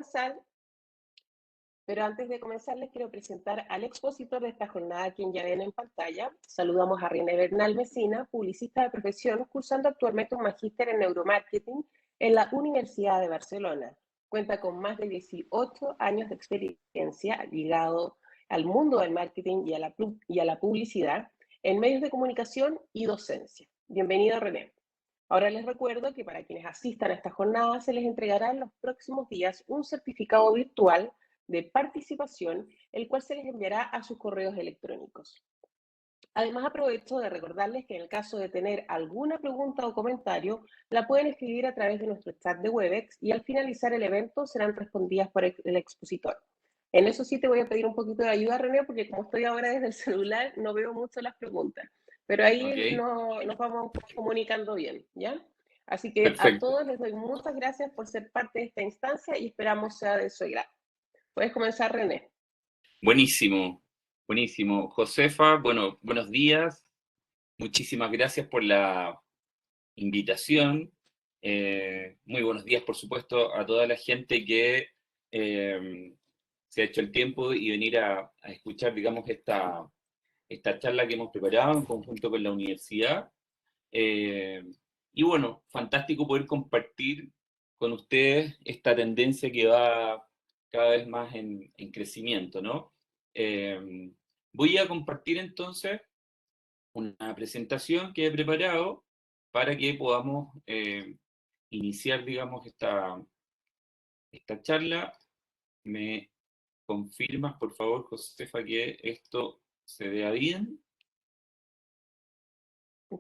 comenzar, pero antes de comenzar les quiero presentar al expositor de esta jornada, quien ya ven en pantalla. Saludamos a René Bernal Mesina, publicista de profesión, cursando actualmente un magíster en neuromarketing en la Universidad de Barcelona. Cuenta con más de 18 años de experiencia ligado al mundo del marketing y a la publicidad en medios de comunicación y docencia. Bienvenido, René. Ahora les recuerdo que para quienes asistan a esta jornada se les entregará en los próximos días un certificado virtual de participación, el cual se les enviará a sus correos electrónicos. Además, aprovecho de recordarles que en el caso de tener alguna pregunta o comentario, la pueden escribir a través de nuestro chat de Webex y al finalizar el evento serán respondidas por el expositor. En eso sí te voy a pedir un poquito de ayuda, René, porque como estoy ahora desde el celular, no veo mucho las preguntas. Pero ahí Ok, nos vamos comunicando bien, ¿ya? Así que a perfecto. todos les doy muchas gracias por ser parte de esta instancia y esperamos sea de su agrado. Puedes comenzar, René. Buenísimo, buenísimo. Josefa, bueno, buenos días. Muchísimas gracias por la invitación. Muy buenos días, por supuesto, a toda la gente que se ha hecho el tiempo y venir a escuchar, digamos, esta charla que hemos preparado en conjunto con la universidad. Eh, y bueno, fantástico poder compartir con ustedes esta tendencia que va cada vez más en crecimiento, ¿no? Eh, Voy a compartir entonces una presentación que he preparado para que podamos iniciar, digamos, esta charla. ¿Me confirmas, por favor, Josefa, que esto se vea bien?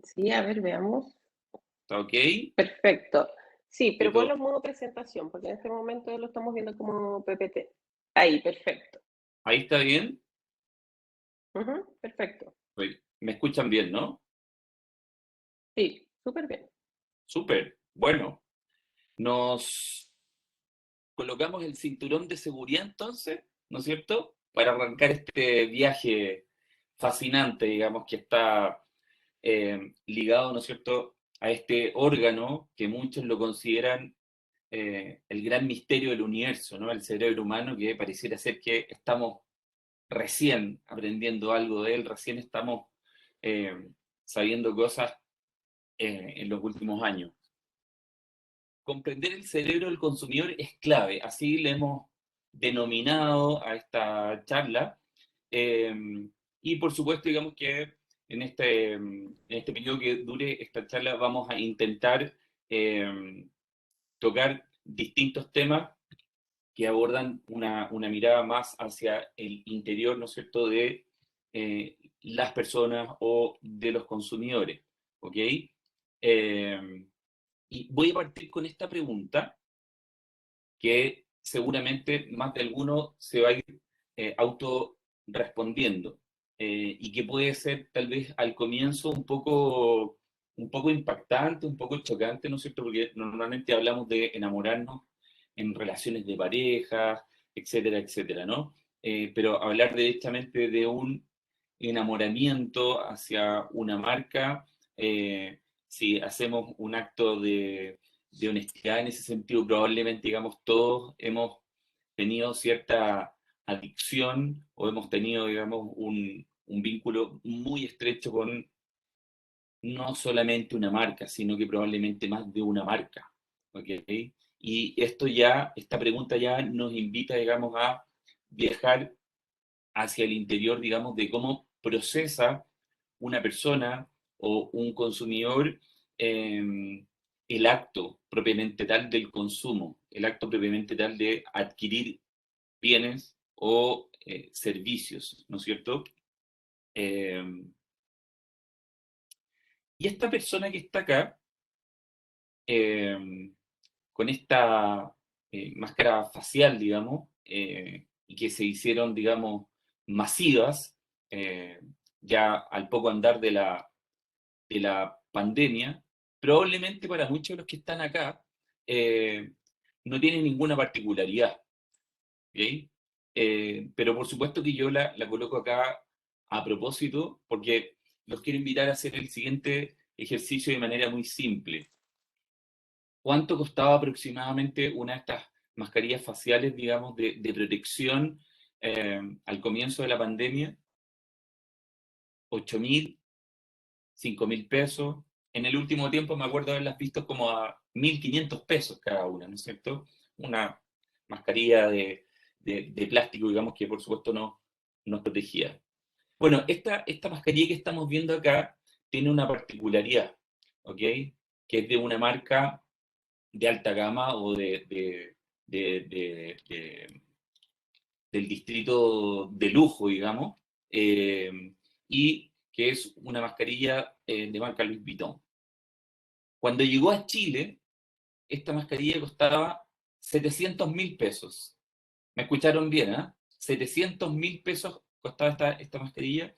Sí, a ver, veamos. ¿Está ok? Perfecto. Sí, De pero ponlo todo. en modo presentación, porque en este momento lo estamos viendo como PPT. Ahí, perfecto. ¿Ahí está bien? Perfecto. ¿Me escuchan bien, no? Sí, súper bien. Súper. Bueno, nos colocamos el cinturón de seguridad entonces, ¿no es cierto? Para arrancar este viaje fascinante, digamos, que está ligado, ¿no es cierto?, a este órgano que muchos lo consideran el gran misterio del universo, ¿no? El cerebro humano, que pareciera ser que estamos recién aprendiendo algo de él, recién estamos eh, sabiendo cosas en los últimos años. Comprender el cerebro del consumidor es clave, así le hemos denominado a esta charla. Eh, y por supuesto, digamos que en este periodo que dure esta charla vamos a intentar tocar distintos temas que abordan una mirada más hacia el interior, ¿no es cierto?, de las personas o de los consumidores, ¿ok? Y voy a partir con esta pregunta que seguramente más de alguno se va a ir auto respondiendo y que puede ser tal vez al comienzo un poco impactante, un poco chocante, ¿no es cierto? Porque normalmente hablamos de enamorarnos en relaciones de pareja, etcétera, etcétera, ¿no? Pero hablar directamente de un enamoramiento hacia una marca, si hacemos un acto de honestidad en ese sentido, probablemente, digamos, todos hemos tenido cierta adicción o hemos tenido, digamos, un vínculo muy estrecho con no solamente una marca, sino que probablemente más de una marca, ¿ok? Y esta pregunta ya nos invita, digamos, a viajar hacia el interior, digamos, de cómo procesa una persona o un consumidor el acto propiamente tal del consumo, el acto propiamente tal de adquirir bienes o servicios, ¿no es cierto? Eh, y esta persona que está acá, eh, con esta máscara facial, digamos, y que se hicieron, digamos, masivas, eh, ya al poco andar de la pandemia, probablemente para muchos de los que están acá, eh, no tienen ninguna particularidad, ¿ok? Pero por supuesto que yo la coloco acá a propósito porque los quiero invitar a hacer el siguiente ejercicio de manera muy simple. ¿Cuánto costaba aproximadamente una de estas mascarillas faciales, digamos, de protección al comienzo de la pandemia, 8.000, 5.000 pesos. En el último tiempo me acuerdo haberlas visto como a 1.500 pesos cada una, ¿no es cierto? Una mascarilla de plástico, digamos, que por supuesto no nos protegía. Bueno, esta mascarilla que estamos viendo acá tiene una particularidad, ¿ok? Que es de una marca de alta gama o del distrito de lujo, digamos, eh, y que es una mascarilla de marca Louis Vuitton. Cuando llegó a Chile, esta mascarilla costaba 700.000 pesos. ¿Me escucharon bien? ¿Eh? 700.000 pesos costaba esta mascarilla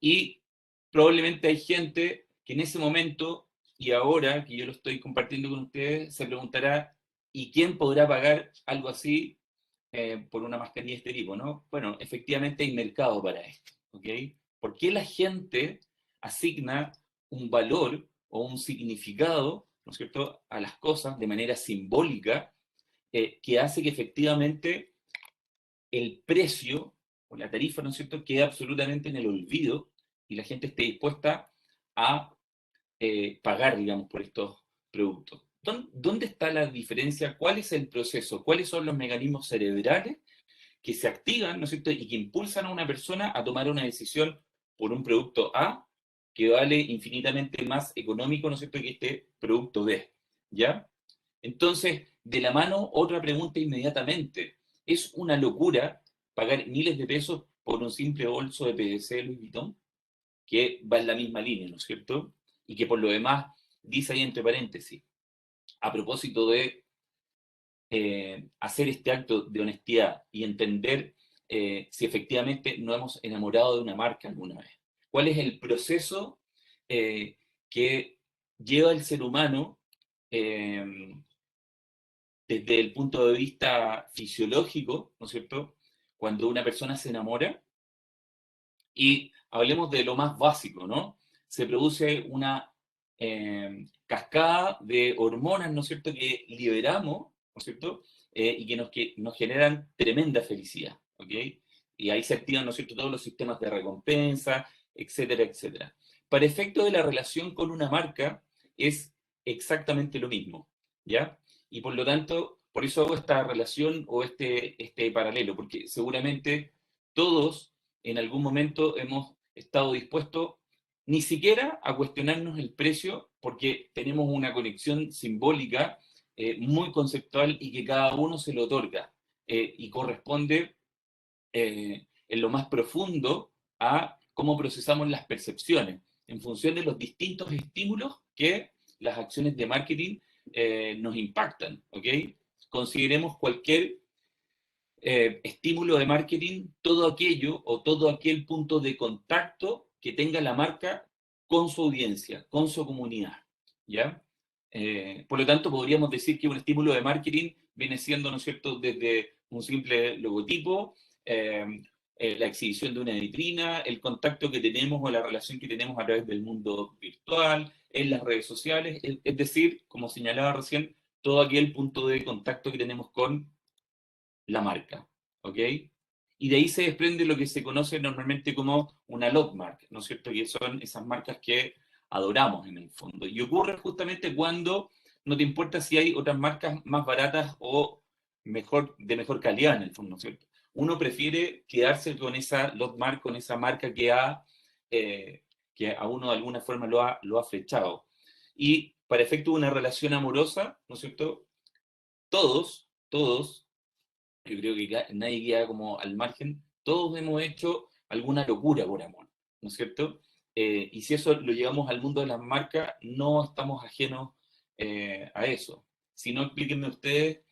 y probablemente hay gente que en ese momento y ahora que yo lo estoy compartiendo con ustedes se preguntará, ¿y quién podrá pagar algo así por una mascarilla de este tipo? ¿No? Bueno, efectivamente hay mercado para esto. ¿Ok? ¿Por qué la gente asigna un valor o un significado, ¿no es cierto?, a las cosas de manera simbólica que hace que efectivamente el precio o la tarifa, ¿no es cierto?, quede absolutamente en el olvido y la gente esté dispuesta a pagar, digamos, por estos productos. ¿Dónde está la diferencia? ¿Cuál es el proceso? ¿Cuáles son los mecanismos cerebrales que se activan, ¿no es cierto?, y que impulsan a una persona a tomar una decisión por un producto A que vale infinitamente más económico, ¿no es cierto?, que este producto B, ¿ya? Entonces, de la mano, otra pregunta inmediatamente. ¿Es una locura pagar miles de pesos por un simple bolso de PVC de Louis Vuitton? Que va en la misma línea, ¿no es cierto? Y que por lo demás dice ahí entre paréntesis, a propósito de hacer este acto de honestidad y entender si efectivamente nos hemos enamorado de una marca alguna vez. ¿Cuál es el proceso que lleva el ser humano eh, desde el punto de vista fisiológico, ¿no es cierto? Cuando una persona se enamora, y hablemos de lo más básico, ¿no? Se produce una cascada de hormonas, ¿no es cierto?, que liberamos, ¿no es cierto?, y que nos generan tremenda felicidad, ¿ok? Y ahí se activan, ¿no es cierto?, todos los sistemas de recompensa, etcétera, etcétera. Para efecto de la relación con una marca es exactamente lo mismo, ¿ya? Y por lo tanto, por eso hago esta relación o este paralelo, porque seguramente todos en algún momento hemos estado dispuestos ni siquiera a cuestionarnos el precio porque tenemos una conexión simbólica muy conceptual y que cada uno se lo otorga y corresponde en lo más profundo a cómo procesamos las percepciones en función de los distintos estímulos que las acciones de marketing nos impactan, ¿ok? Consideremos cualquier estímulo de marketing, todo aquello o todo aquel punto de contacto que tenga la marca con su audiencia, con su comunidad, ¿ya? Por lo tanto, podríamos decir que un estímulo de marketing viene siendo, ¿no es cierto?, desde un simple logotipo, la exhibición de una vitrina, el contacto que tenemos o la relación que tenemos a través del mundo virtual, en las redes sociales, es decir, como señalaba recién, todo aquel punto de contacto que tenemos con la marca, ¿ok? Y de ahí se desprende lo que se conoce normalmente como una love mark, ¿no es cierto? Que son esas marcas que adoramos en el fondo. Y ocurre justamente cuando no te importa si hay otras marcas más baratas o de mejor calidad en el fondo, ¿no es cierto? Uno prefiere quedarse con esa love mark, con esa marca que a uno de alguna forma lo ha flechado. Y para efecto de una relación amorosa, ¿no es cierto? Todos yo creo que nadie queda como al margen, todos hemos hecho alguna locura por amor, ¿no es cierto? Y si eso lo llevamos al mundo de las marcas, no estamos ajenos a eso. Si no, explíquenme ustedes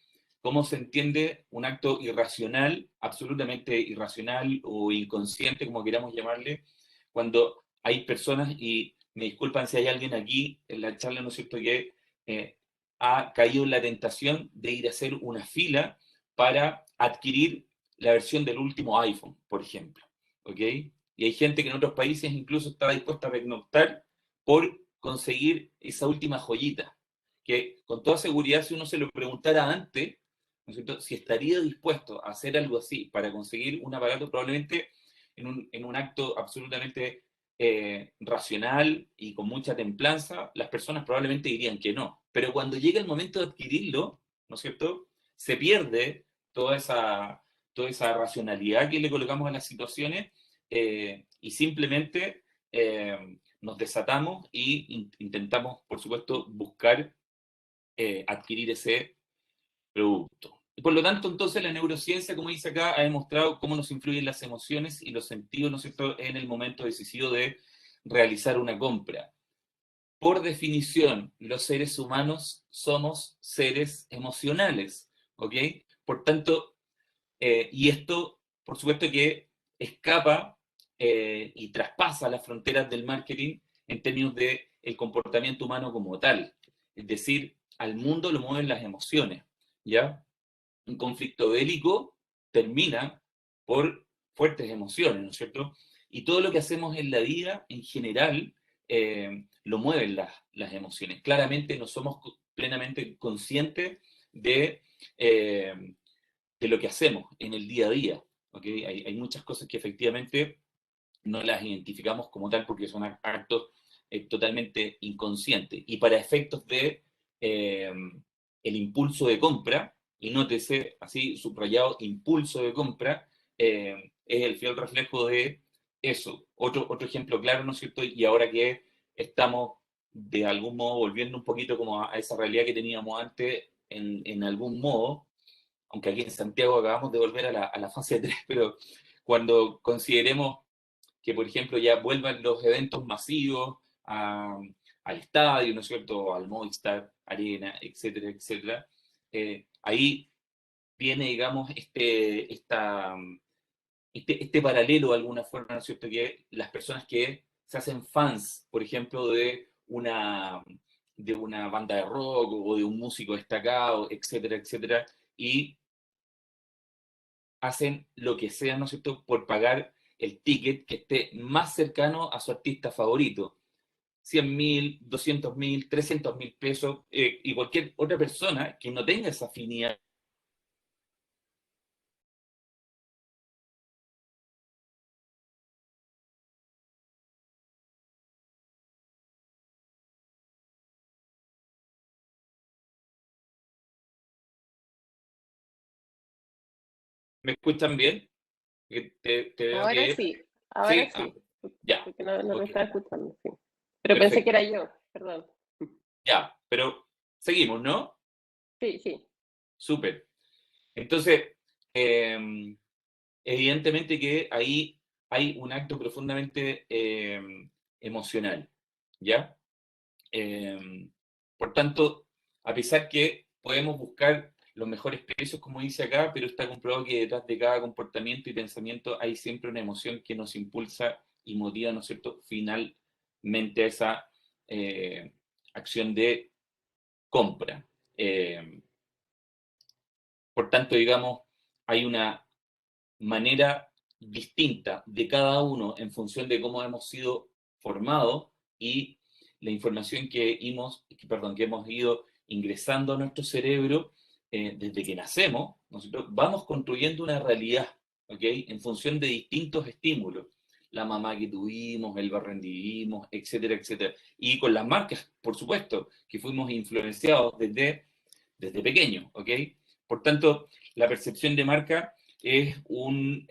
cómo se entiende un acto irracional, absolutamente irracional o inconsciente, como queramos llamarle, cuando hay personas, y me disculpan si hay alguien aquí en la charla, ¿no es cierto?, que ha caído en la tentación de ir a hacer una fila para adquirir la versión del último iPhone, por ejemplo. ¿Ok? Y hay gente que en otros países incluso está dispuesta a pernoctar por conseguir esa última joyita, que con toda seguridad si uno se lo preguntara antes, ¿no es cierto?, si estaría dispuesto a hacer algo así para conseguir un aparato, probablemente en un acto absolutamente racional y con mucha templanza, las personas probablemente dirían que no. Pero cuando llega el momento de adquirirlo, ¿no es cierto?, se pierde toda esa racionalidad que le colocamos a las situaciones y simplemente nos desatamos y intentamos, por supuesto, buscar adquirir ese producto. Y por lo tanto, entonces, la neurociencia, como dice acá, ha demostrado cómo nos influyen las emociones y los sentidos, ¿no es cierto?, en el momento decisivo de realizar una compra. Por definición, los seres humanos somos seres emocionales, ¿ok? Por tanto, y esto, por supuesto que escapa y traspasa las fronteras del marketing en términos de el comportamiento humano como tal. Es decir, al mundo lo mueven las emociones, ¿ya? Un conflicto bélico termina por fuertes emociones, ¿no es cierto? Y todo lo que hacemos en la vida, en general, lo mueven las emociones. Claramente no somos plenamente conscientes de, eh, de lo que hacemos en el día a día. ¿Okay? Hay muchas cosas que efectivamente no las identificamos como tal porque son actos totalmente inconscientes. Y para efectos de el impulso de compra, y nótese así subrayado, impulso de compra, es el fiel reflejo de eso. Otro ejemplo claro, ¿no es cierto? Y ahora que estamos de algún modo volviendo un poquito como a esa realidad que teníamos antes, en algún modo, aunque aquí en Santiago acabamos de volver a la fase 3, pero cuando consideremos que, por ejemplo, ya vuelvan los eventos masivos al estadio, ¿no es cierto?, al Movistar Arena, etcétera, etcétera, ahí viene, digamos, este paralelo de alguna forma, ¿no es cierto?, que las personas que se hacen fans, por ejemplo, de una banda de rock o de un músico destacado, etcétera, etcétera, y hacen lo que sea, ¿no es cierto?, por pagar el ticket que esté más cercano a su artista favorito. 100.000, 200.000, 300.000 pesos, y cualquier otra persona que no tenga esa afinidad. ¿Me escuchan bien? Te veo Ahora que... sí, ahora Sí, sí, ya, porque no me ok, estaba escuchando, sí. Pero pensé que perfecto, era yo, perdón. ya, pero seguimos, ¿no? Sí, sí. Súper. Entonces, eh, evidentemente que ahí hay un acto profundamente emocional, ¿ya? Eh, por tanto, a pesar que podemos buscar los mejores precios, como dice acá, pero está comprobado que detrás de cada comportamiento y pensamiento hay siempre una emoción que nos impulsa y motiva, ¿no es cierto?, finalmente a esa eh, acción de compra. Eh, por tanto, digamos, hay una manera distinta de cada uno en función de cómo hemos sido formados y la información que hemos ido ingresando a nuestro cerebro desde que nacemos, nosotros vamos construyendo una realidad, ¿ok? En función de distintos estímulos. La mamá que tuvimos, el barrio donde vivimos, etcétera, etcétera. Y con las marcas, por supuesto, que fuimos influenciados desde pequeños, ¿ok? Por tanto, la percepción de marca es un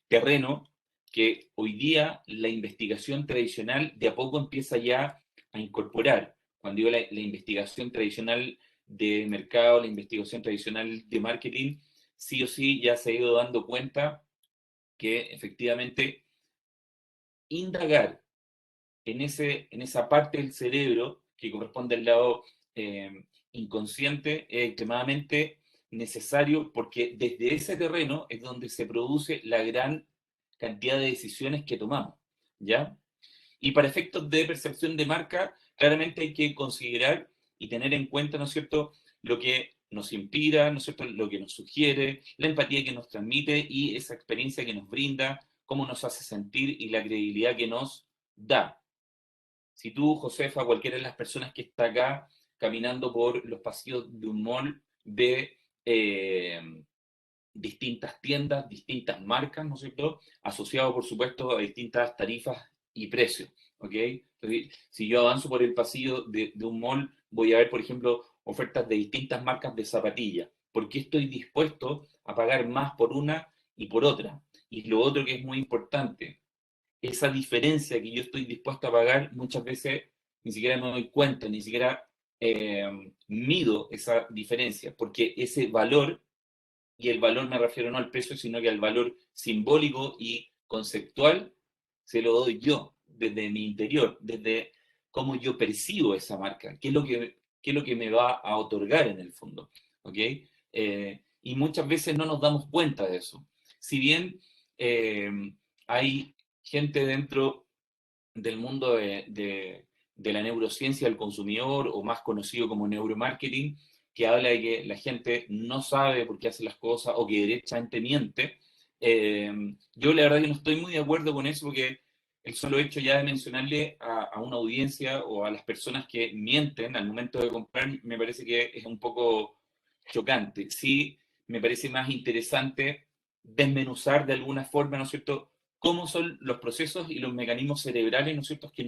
terreno que hoy día la investigación tradicional de a poco empieza ya a incorporar. Cuando digo la investigación tradicional de mercado, la investigación tradicional de marketing, sí o sí ya se ha ido dando cuenta que efectivamente indagar en esa parte del cerebro que corresponde al lado inconsciente es extremadamente necesario porque desde ese terreno es donde se produce la gran cantidad de decisiones que tomamos, ¿ya? Y para efectos de percepción de marca, claramente hay que considerar y tener en cuenta, ¿no es cierto?, lo que nos inspira, ¿no es cierto?, lo que nos sugiere, la empatía que nos transmite y esa experiencia que nos brinda, cómo nos hace sentir y la credibilidad que nos da. Si tú, Josefa, cualquiera de las personas que está acá caminando por los pasillos de un mall, ve distintas tiendas, distintas marcas, ¿no es cierto? Asociado, por supuesto, a distintas tarifas y precios, ¿ok? Entonces, si yo avanzo por el pasillo de un mall, voy a ver, por ejemplo, ofertas de distintas marcas de zapatillas. ¿Por qué estoy dispuesto a pagar más por una y por otra? Y lo otro que es muy importante, esa diferencia que yo estoy dispuesto a pagar, muchas veces ni siquiera me doy cuenta, ni siquiera mido esa diferencia, porque ese valor, y el valor me refiero no al precio, sino que al valor simbólico y conceptual, se lo doy yo, desde mi interior, desde cómo yo percibo esa marca, qué es lo que me va a otorgar en el fondo, ¿ok? Y muchas veces no nos damos cuenta de eso. Si bien eh, hay gente dentro del mundo de la neurociencia del consumidor, o más conocido como neuromarketing, que habla de que la gente no sabe por qué hace las cosas o que derechamente miente. Yo la verdad que no estoy muy de acuerdo con eso, porque el solo hecho ya de mencionarle a una audiencia o a las personas que mienten al momento de comprar me parece que es un poco chocante. Sí, me parece más interesante desmenuzar de alguna forma, ¿no es cierto?, cómo son los procesos y los mecanismos cerebrales, ¿no es cierto?, que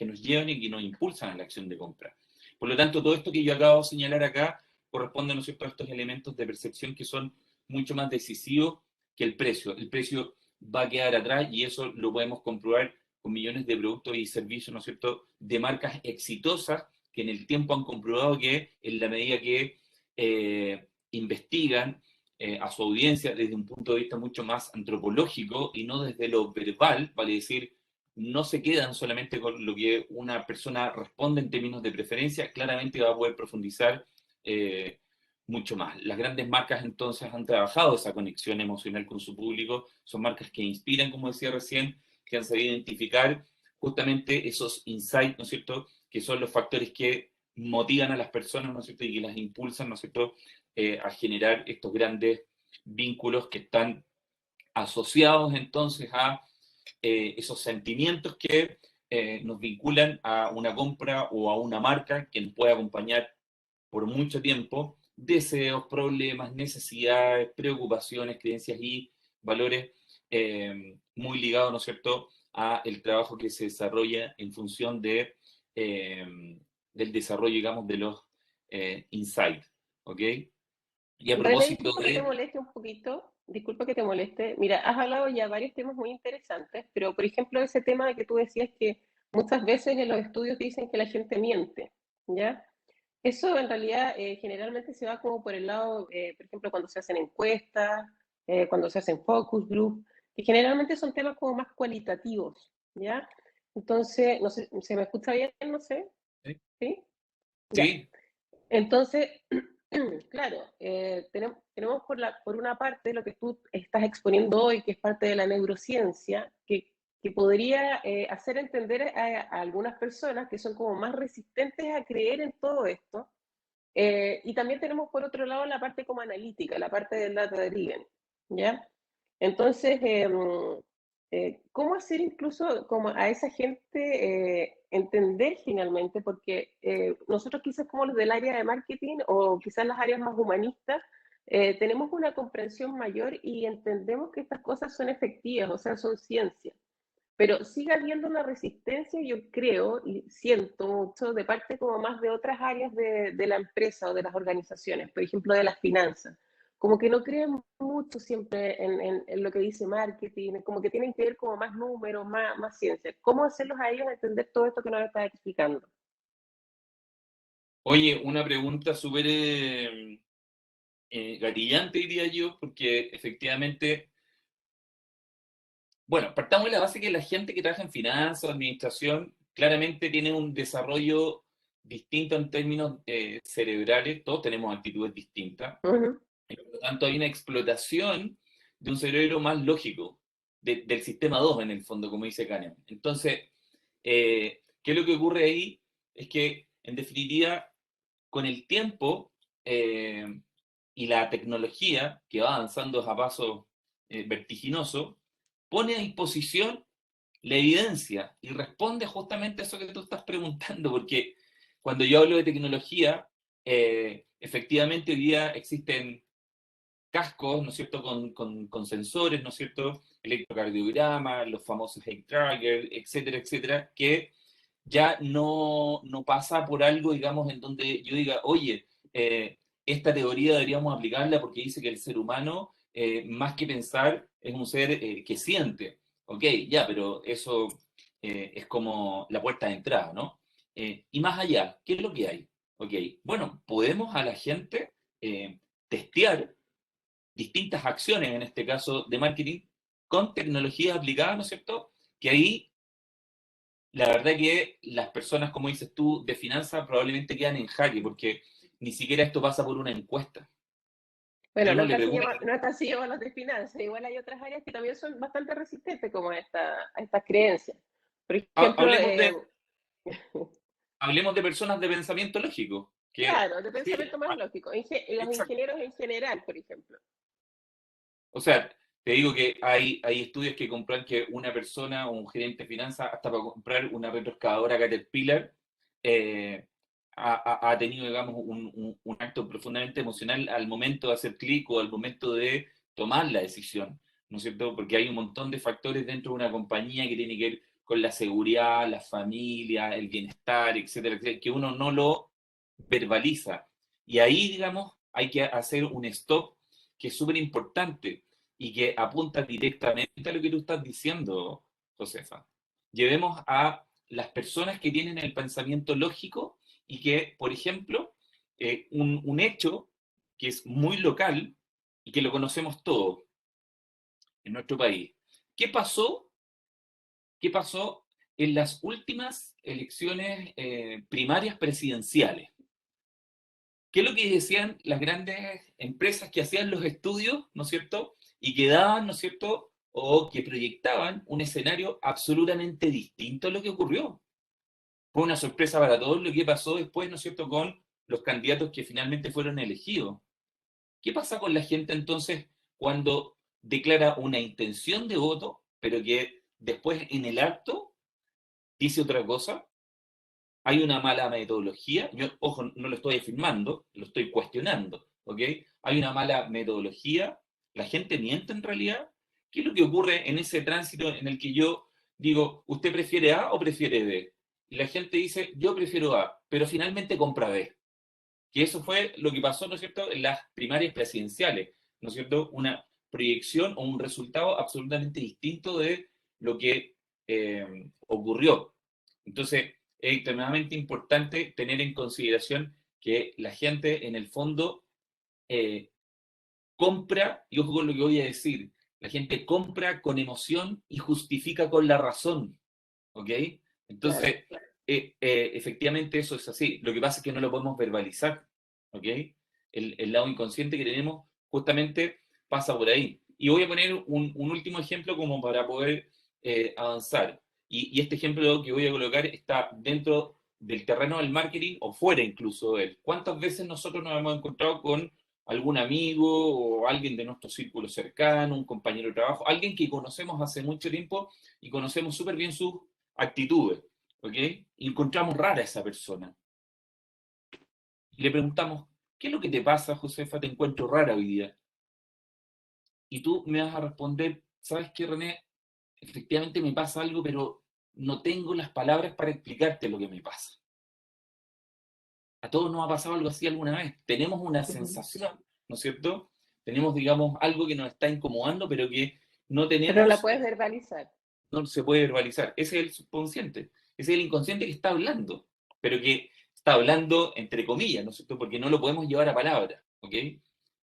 nos llevan y que nos impulsan a la acción de compra. Por lo tanto, todo esto que yo acabo de señalar acá corresponde, ¿no es cierto?, a estos elementos de percepción que son mucho más decisivos que el precio. El precio va a quedar atrás, y eso lo podemos comprobar con millones de productos y servicios, ¿no es cierto?, de marcas exitosas que en el tiempo han comprobado que en la medida que investigan a su audiencia desde un punto de vista mucho más antropológico y no desde lo verbal, vale decir, no se quedan solamente con lo que una persona responde en términos de preferencia, claramente va a poder profundizar eh, mucho más. Las grandes marcas entonces han trabajado esa conexión emocional con su público, son marcas que inspiran, como decía recién, que han sabido identificar justamente esos insights, ¿no es cierto?, que son los factores que motivan a las personas, ¿no es cierto?, y que las impulsan, ¿no es cierto?, a generar estos grandes vínculos que están asociados entonces a esos sentimientos que nos vinculan a una compra o a una marca que nos puede acompañar por mucho tiempo, deseos, problemas, necesidades, preocupaciones, creencias y valores muy ligados, ¿no es cierto?, a el trabajo que se desarrolla en función del desarrollo, digamos, de los insights, ¿ok? Y a René, propósito disculpa que te de... moleste un poquito, disculpa que te moleste. Mira, has hablado ya varios temas muy interesantes, pero por ejemplo ese tema de que tú decías que muchas veces en los estudios dicen que la gente miente, ¿ya? Eso en realidad generalmente se va como por el lado, por ejemplo, cuando se hacen encuestas, cuando se hacen focus group, que generalmente son temas como más cualitativos, ¿ya? Entonces, no sé, ¿se me escucha bien? No sé, Sí, ¿sí? Ya. sí, Entonces, claro, tenemos por una parte lo que tú estás exponiendo hoy, que es parte de la neurociencia, que podría hacer entender a algunas personas que son como más resistentes a creer en todo esto. Y también tenemos por otro lado la parte como analítica, la parte del data driven, ¿ya? Entonces, ¿cómo hacer incluso como a esa gente entender finalmente? Porque nosotros quizás como los del área de marketing o quizás las áreas más humanistas, tenemos una comprensión mayor y entendemos que estas cosas son efectivas, o sea, son ciencia. Pero sigue habiendo una resistencia, yo creo, y siento mucho, de parte como más de otras áreas de la empresa o de las organizaciones, por ejemplo, de las finanzas. Como que no creen mucho siempre en lo que dice marketing, como que tienen que ver como más números, más ciencia. ¿Cómo hacerlos a ellos entender todo esto que nos estás explicando? oye, una pregunta súper gatillante, diría yo, porque efectivamente, bueno, partamos de la base que la gente que trabaja en finanzas, administración, claramente tiene un desarrollo distinto en términos cerebrales, todos tenemos actitudes distintas, Uh -huh. y por lo tanto hay una explotación de un cerebro más lógico, del sistema 2 en el fondo, como dice Kahneman. Entonces, ¿qué es lo que ocurre ahí? Es que, en definitiva, con el tiempo y la tecnología, que va avanzando a pasos vertiginosos, pone a disposición la evidencia y responde justamente a eso que tú estás preguntando, porque cuando yo hablo de tecnología, efectivamente hoy día existen cascos, ¿no es cierto?, con sensores, ¿no es cierto?, electrocardiograma, los famosos head tracker, etcétera, etcétera, que ya no pasa por algo, digamos, en donde yo diga, oye, esta teoría deberíamos aplicarla porque dice que el ser humano, más que pensar, es un ser que siente. Ok, ya, pero eso es como la puerta de entrada, ¿no? Y más allá, ¿qué es lo que hay? Ok, bueno, podemos a la gente testear distintas acciones, en este caso de marketing, con tecnologías aplicadas, ¿no es cierto? Que ahí la verdad que las personas, como dices tú, de finanzas probablemente quedan en jaque, porque ni siquiera esto pasa por una encuesta. Bueno, Yo no no es le casi pregunto. no es así llama las de finanzas, igual hay otras áreas que también son bastante resistentes como a estas creencias. Por ejemplo, Hablemos hablemos de personas de pensamiento lógico. Que, claro, de sí, pensamiento más lógico, los exacto. ingenieros en general, por ejemplo. O sea, te digo que hay estudios que comprueban que una persona o un gerente de finanzas, hasta para comprar una retroexcavadora Caterpillar, eh, ha tenido, digamos, un acto profundamente emocional al momento de hacer clic o al momento de tomar la decisión, ¿no es cierto? Porque hay un montón de factores dentro de una compañía que tiene que ver con la seguridad, la familia, el bienestar, etcétera, etcétera, que uno no lo verbaliza. Y ahí, digamos, hay que hacer un stop que es súper importante y que apunta directamente a lo que tú estás diciendo, Josefa. Llevemos a las personas que tienen el pensamiento lógico y que, por ejemplo, un hecho que es muy local y que lo conocemos todos en nuestro país. ¿Qué pasó? ¿Qué pasó en las últimas elecciones primarias presidenciales? ¿Qué es lo que decían las grandes empresas que hacían los estudios, ¿no es cierto? Y que daban, ¿no es cierto? O que proyectaban un escenario absolutamente distinto a lo que ocurrió. Fue una sorpresa para todos lo que pasó después, ¿no es cierto?, con los candidatos que finalmente fueron elegidos. ¿Qué pasa con la gente entonces cuando declara una intención de voto, pero que después en el acto dice otra cosa? Hay una mala metodología, yo, ojo, no lo estoy afirmando, lo estoy cuestionando, ¿ok? Hay una mala metodología, la gente miente en realidad. ¿Qué es lo que ocurre en ese tránsito en el que yo digo, ¿usted prefiere A o prefiere B? Y la gente dice, yo prefiero A, pero finalmente compra B. Que eso fue lo que pasó, ¿no es cierto?, en las primarias presidenciales, ¿no es cierto? Una proyección o un resultado absolutamente distinto de lo que ocurrió. Entonces, es extremadamente importante tener en consideración que la gente, en el fondo, eh, compra, y ojo con lo que voy a decir, la gente compra con emoción y justifica con la razón, ¿ok? Claro. Entonces, efectivamente eso es así. Lo que pasa es que no lo podemos verbalizar, ¿ok? El lado inconsciente que tenemos justamente pasa por ahí. Y voy a poner un último ejemplo como para poder avanzar. Y este ejemplo que voy a colocar está dentro del terreno del marketing o fuera incluso de él. ¿Cuántas veces nosotros nos hemos encontrado con algún amigo o alguien de nuestro círculo cercano, un compañero de trabajo, alguien que conocemos hace mucho tiempo y conocemos súper bien sus actitudes, ¿ok? Y encontramos rara a esa persona. Y le preguntamos, ¿qué es lo que te pasa, Josefa? Te encuentro rara hoy día. Y tú me vas a responder, ¿sabes qué, René? Efectivamente me pasa algo, pero no tengo las palabras para explicarte lo que me pasa. A todos nos ha pasado algo así alguna vez. Tenemos una Ujú. sensación, ¿no es cierto? Tenemos, digamos, algo que nos está incomodando, pero que no Pero la tenemos, puedes verbalizar. no se puede verbalizar. Ese es el subconsciente, ese es el inconsciente que está hablando, pero que está hablando entre comillas, ¿no es cierto? Porque no lo podemos llevar a palabras, ¿ok?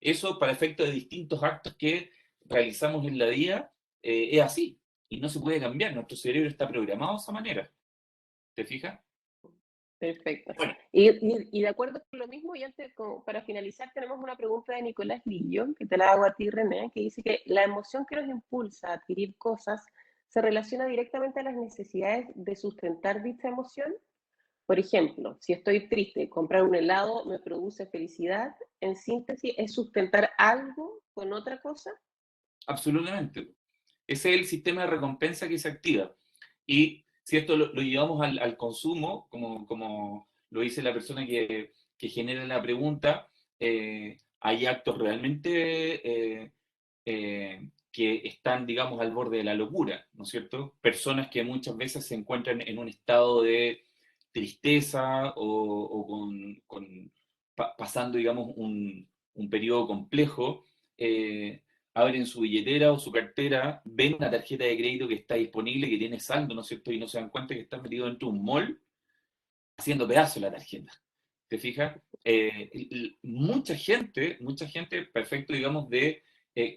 Eso para efectos de distintos actos que realizamos en la vida es así y no se puede cambiar. Nuestro cerebro está programado de esa manera. ¿Te fijas? Perfecto. Bueno, Y de acuerdo con lo mismo, y antes, como para finalizar, tenemos una pregunta de Nicolás Lillo, que te la hago a ti, René, que dice que la emoción que nos impulsa a adquirir cosas se relaciona directamente a las necesidades de sustentar dicha emoción. Por ejemplo, si estoy triste, comprar un helado me produce felicidad. En síntesis, ¿es sustentar algo con otra cosa? absolutamente. Ese es el sistema de recompensa que se activa. Y si esto lo llevamos al consumo, como lo dice la persona que genera la pregunta, hay actos realmente que están, digamos, al borde de la locura, ¿no es cierto? Personas que muchas veces se encuentran en un estado de tristeza o pasando, digamos, un periodo complejo, eh, abren su billetera o su cartera, ven una tarjeta de crédito que está disponible, que tiene saldo, ¿no es cierto? Y no se dan cuenta que están metidos dentro de un mall haciendo pedazos la tarjeta. ¿Te fijas? Mucha gente, perfecto, digamos, de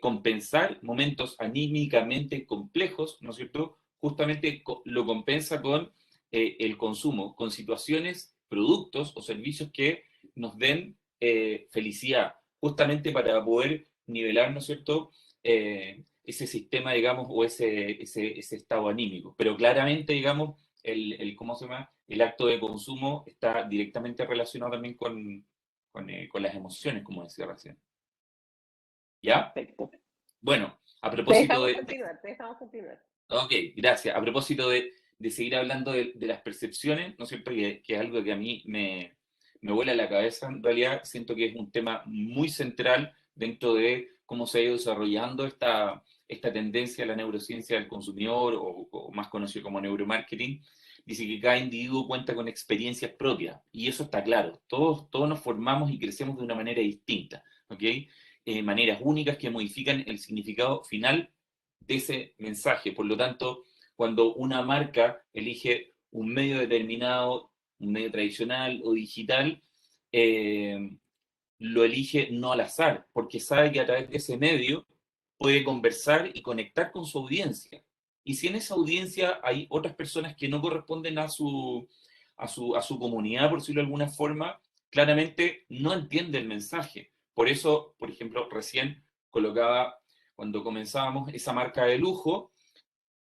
compensar momentos anímicamente complejos, ¿no es cierto? Justamente lo compensa con el consumo, con situaciones, productos o servicios que nos den felicidad, justamente para poder nivelar, ¿no es cierto? Ese sistema, digamos, o ese estado anímico. Pero claramente, digamos, ¿cómo se llama? El acto de consumo está directamente relacionado también con las emociones, como decía recién. ¿Ya? Perfecto. Bueno, a propósito Te dejamos continuar. ok, gracias. A propósito de seguir hablando de las percepciones, ¿no es cierto? Que es algo que a mí me vuela la cabeza, en realidad siento que es un tema muy central dentro de cómo se ha ido desarrollando esta tendencia a la neurociencia del consumidor, o más conocido como neuromarketing. Dice que cada individuo cuenta con experiencias propias, y eso está claro. Todos nos formamos y crecemos de una manera distinta, ¿ok? Maneras únicas que modifican el significado final de ese mensaje. Por lo tanto, cuando una marca elige un medio determinado, un medio tradicional o digital, eh, lo elige no al azar, porque sabe que a través de ese medio puede conversar y conectar con su audiencia. Y si en esa audiencia hay otras personas que no corresponden a su comunidad, por decirlo de alguna forma, claramente no entiende el mensaje. Por eso, por ejemplo, recién colocaba, cuando comenzábamos, esa marca de lujo,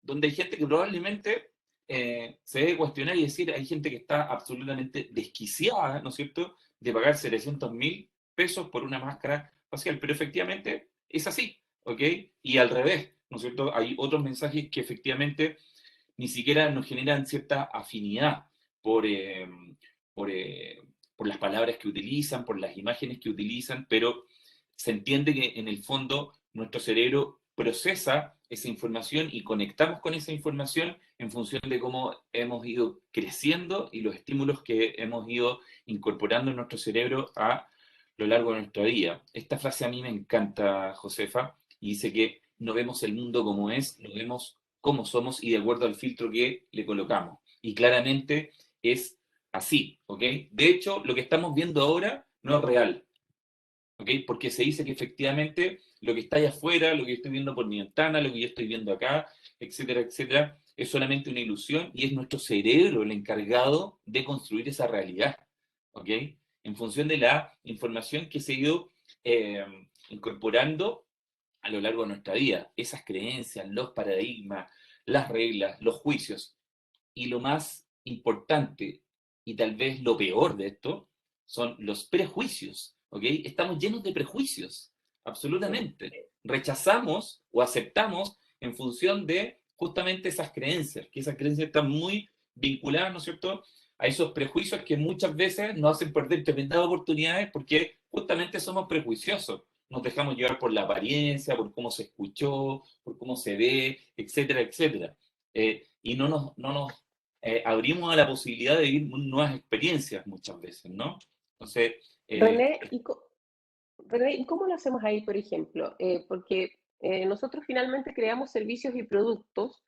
donde hay gente que probablemente se debe cuestionar y decir, hay gente que está absolutamente desquiciada, ¿no es cierto?, de pagar 700.000 pesos por una máscara facial, pero efectivamente es así, ¿ok? Y al revés, ¿no es cierto? Hay otros mensajes que efectivamente ni siquiera nos generan cierta afinidad por, eh, por, eh, por las palabras que utilizan, por las imágenes que utilizan, pero se entiende que en el fondo nuestro cerebro procesa esa información y conectamos con esa información en función de cómo hemos ido creciendo y los estímulos que hemos ido incorporando en nuestro cerebro a lo largo de nuestra vida. Esta frase a mí me encanta, Josefa, y dice que no vemos el mundo como es, lo vemos como somos y de acuerdo al filtro que le colocamos. Y claramente es así, ¿ok? De hecho, lo que estamos viendo ahora no es real, ¿ok? Porque se dice que efectivamente lo que está allá afuera, lo que yo estoy viendo por mi ventana, lo que yo estoy viendo acá, etcétera, etcétera, es solamente una ilusión y es nuestro cerebro el encargado de construir esa realidad, ¿ok? En función de la información que se ha ido eh, incorporando a lo largo de nuestra vida, esas creencias, los paradigmas, las reglas, los juicios. Y lo más importante, y tal vez lo peor de esto, son los prejuicios, ¿ok? Estamos llenos de prejuicios, Sí. absolutamente. Rechazamos o aceptamos en función de justamente esas creencias, que esas creencias están muy vinculadas, ¿no es cierto?, a esos prejuicios que muchas veces nos hacen perder tremendas oportunidades porque justamente somos prejuiciosos. Nos dejamos llevar por la apariencia, por cómo se escuchó, por cómo se ve, etcétera, etcétera. Y no nos abrimos a la posibilidad de vivir nuevas experiencias muchas veces, ¿no? Entonces, René, René, ¿y cómo lo hacemos ahí, por ejemplo? Porque nosotros finalmente creamos servicios y productos,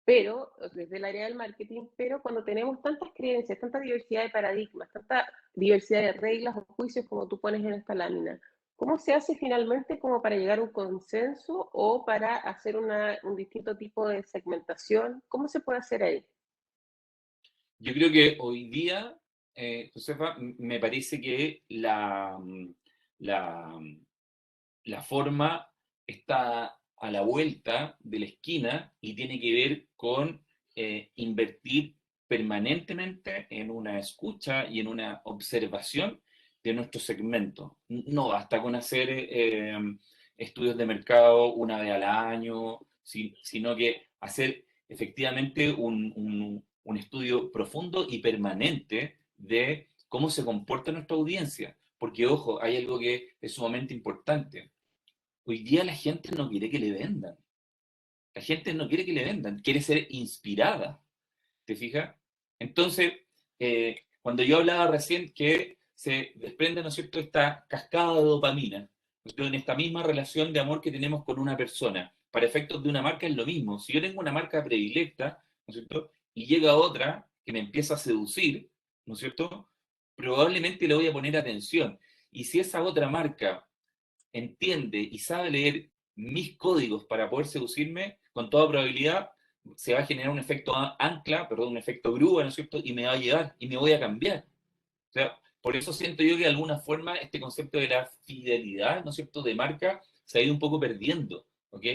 pero desde el área del marketing, pero cuando tenemos tantas creencias, tanta diversidad de paradigmas, tanta diversidad de reglas o juicios como tú pones en esta lámina, ¿cómo se hace finalmente como para llegar a un consenso o para hacer un distinto tipo de segmentación? ¿Cómo se puede hacer ahí? yo creo que hoy día, Josefa, me parece que la, la forma está a la vuelta de la esquina y tiene que ver con invertir permanentemente en una escucha y en una observación de nuestro segmento. No basta con hacer estudios de mercado una vez al año, sino que hacer efectivamente un estudio profundo y permanente de cómo se comporta nuestra audiencia, porque ojo, hay algo que es sumamente importante. Hoy día la gente no quiere que le vendan. La gente no quiere que le vendan, quiere ser inspirada. ¿Te fijas? Entonces, cuando yo hablaba recién que se desprende, ¿no es cierto?, esta cascada de dopamina, ¿no es cierto?, en esta misma relación de amor que tenemos con una persona. Para efectos de una marca es lo mismo. Si yo tengo una marca predilecta, ¿no es cierto?, y llega otra que me empieza a seducir, ¿no es cierto?, probablemente le voy a poner atención. Y si esa otra marca entiende y sabe leer mis códigos para poder seducirme, con toda probabilidad se va a generar un efecto ancla, perdón, un efecto grúa, ¿no es cierto? Y me va a llevar y me voy a cambiar. O sea, por eso siento yo que de alguna forma este concepto de la fidelidad, ¿no es cierto?, de marca se ha ido un poco perdiendo, ¿ok?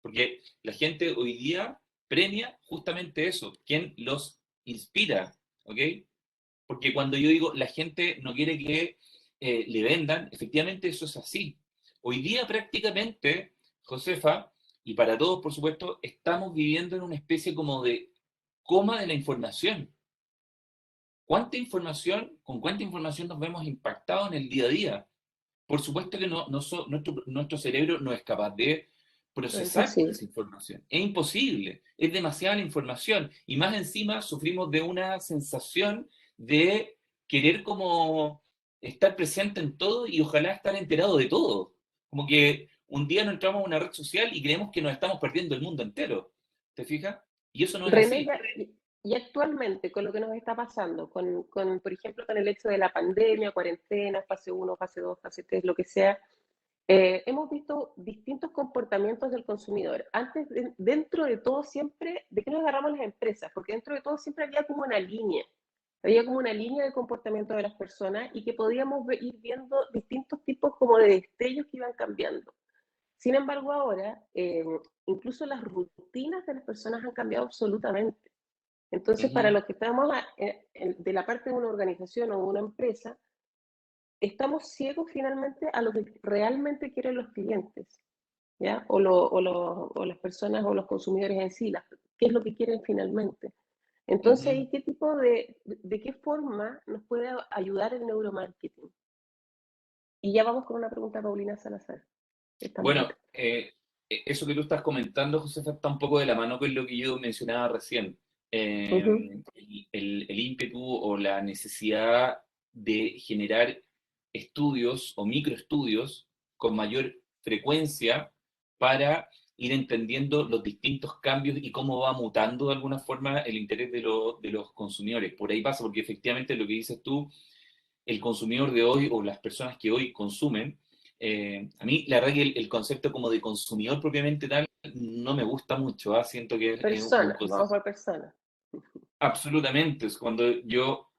Porque la gente hoy día premia justamente eso, quien los inspira, ¿ok? Porque cuando yo digo la gente no quiere que le vendan, efectivamente eso es así. Hoy día prácticamente, Josefa, y para todos por supuesto, estamos viviendo en una especie como de coma de la información. ¿Con cuánta información nos vemos impactados en el día a día? Por supuesto que nuestro cerebro no es capaz de No es procesar toda imposible. esa información. Es imposible, es demasiada la información. Y más encima sufrimos de una sensación de querer como estar presente en todo y ojalá estar enterado de todo. Como que un día nos entramos a una red social y creemos que nos estamos perdiendo el mundo entero. ¿Te fijas? Y eso no es René, así. y actualmente con lo que nos está pasando, por ejemplo, con el hecho de la pandemia, cuarentena, fase uno, fase 2, fase 3, lo que sea, hemos visto distintos comportamientos del consumidor. Antes, dentro de todo siempre, ¿de qué nos agarramos las empresas? Porque dentro de todo siempre había como una línea de comportamiento de las personas y que podíamos ir viendo distintos tipos como de destellos que iban cambiando. Sin embargo, ahora, incluso las rutinas de las personas han cambiado absolutamente. Entonces, para Ujú, los que estamos de la parte de una organización o de una empresa, estamos ciegos finalmente a lo que realmente quieren los clientes, ¿ya? O las personas o los consumidores en sí, qué es lo que quieren finalmente. Entonces, ujú. ¿y qué tipo de qué forma nos puede ayudar el neuromarketing? Y ya vamos con una pregunta a Paulina Salazar, que está muy Bueno, atenta. eso que tú estás comentando, Josefa, está un poco de la mano con lo que yo mencionaba recién. Ujú. El ímpetu o la necesidad de generar estudios o microestudios con mayor frecuencia para ir entendiendo los distintos cambios y cómo va mutando de alguna forma el interés de los consumidores. Por ahí pasa, porque efectivamente lo que dices tú, el consumidor de hoy o las personas que hoy consumen, a mí la verdad que el concepto como de consumidor propiamente tal no me gusta mucho, ¿ah? Siento que es un Persona, vamos concepto por persona. absolutamente, es cuando yo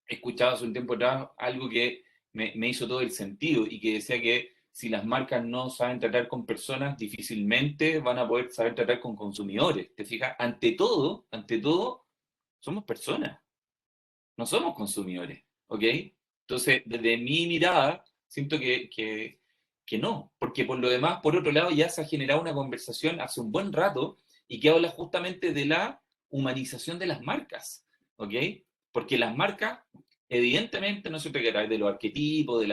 escuchaba hace un tiempo atrás algo que me hizo todo el sentido y que decía que si las marcas no saben tratar con personas, difícilmente van a poder saber tratar con consumidores. ¿Te fijas? Ante todo, somos personas, no somos consumidores, ¿ok? Entonces, desde mi mirada, siento que no, porque por lo demás, por otro lado, ya se ha generado una conversación hace un buen rato y que habla justamente de la humanización de las marcas, ¿ok? Porque las marcas, evidentemente, no se trata de los arquetipos,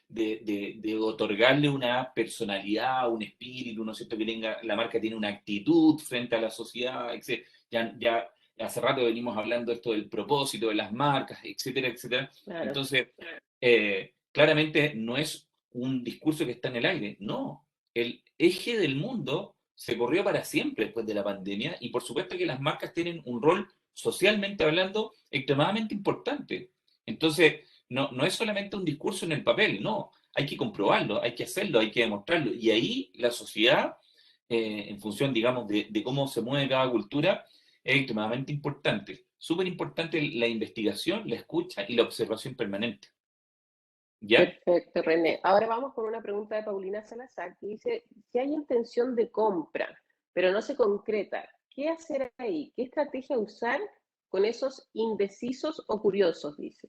de otorgarle una personalidad, un espíritu, ¿no es cierto? Que tenga, la marca tiene una actitud frente a la sociedad, etc. Ya hace rato venimos hablando esto del propósito de las marcas, etcétera, etcétera. Claro. Entonces, claramente no es un discurso que está en el aire, no. El eje del mundo se corrió para siempre después de la pandemia y por supuesto que las marcas tienen un rol socialmente hablando extremadamente importante. Entonces, no es solamente un discurso en el papel, no. Hay que comprobarlo, hay que hacerlo, hay que demostrarlo. Y ahí la sociedad, en función, digamos, de cómo se mueve cada cultura, es extremadamente importante. Súper importante la investigación, la escucha y la observación permanente. ¿Ya? Perfecto, René. Ahora vamos con una pregunta de Paulina Salazar que dice, si hay intención de compra, pero no se concreta, ¿qué hacer ahí? ¿Qué estrategia usar con esos indecisos o curiosos? Dice.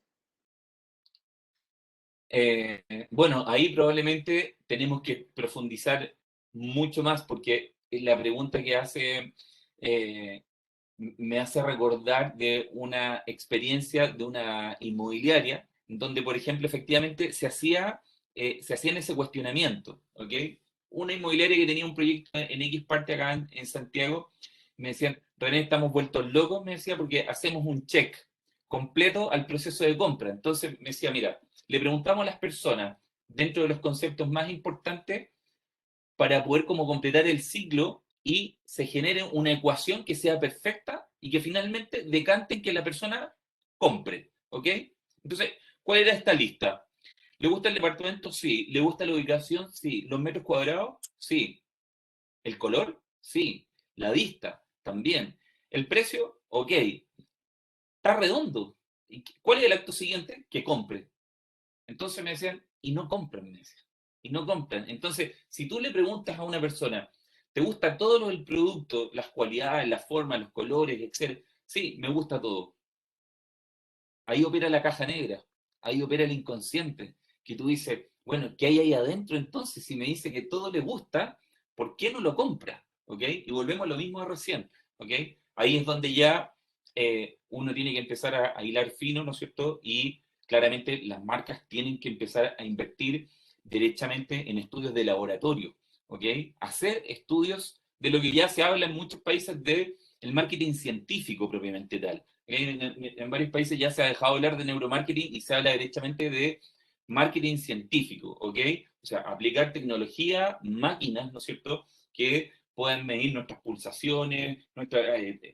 Bueno, ahí probablemente tenemos que profundizar mucho más porque la pregunta que hace eh, me hace recordar de una experiencia de una inmobiliaria donde, por ejemplo, efectivamente se hacían ese cuestionamiento, ¿ok? Una inmobiliaria que tenía un proyecto en X parte acá en Santiago, me decían, René, estamos vueltos locos, me decía, porque hacemos un check completo al proceso de compra. Entonces me decía, mira, le preguntamos a las personas, dentro de los conceptos más importantes, para poder como completar el ciclo y se genere una ecuación que sea perfecta y que finalmente decante en que la persona compre, ¿ok? Entonces, ¿cuál era esta lista? ¿Le gusta el departamento? Sí. ¿Le gusta la ubicación? Sí. ¿Los metros cuadrados? Sí. ¿El color? Sí. ¿La vista? También. ¿El precio? Ok. Está redondo. ¿Y cuál es el acto siguiente? Que compre. Entonces me decían, y no compran, me decían. Y no compran. Entonces, si tú le preguntas a una persona, ¿te gusta todo el producto, las cualidades, la forma, los colores, etcétera? Sí, me gusta todo. Ahí opera la caja negra, ahí opera el inconsciente, que tú dices, bueno, ¿qué hay ahí adentro entonces? Si me dice que todo le gusta, ¿por qué no lo compra? ¿Ok? Y volvemos a lo mismo de recién, ¿ok? Ahí es donde ya uno tiene que empezar a hilar fino, ¿no es cierto? Y claramente las marcas tienen que empezar a invertir derechamente en estudios de laboratorio, ¿ok? Hacer estudios de lo que ya se habla en muchos países de el marketing científico propiamente tal. En varios países ya se ha dejado hablar de neuromarketing y se habla derechamente de marketing científico, ¿ok? O sea, aplicar tecnología, máquinas, ¿no es cierto?, que puedan medir nuestras pulsaciones, nuestra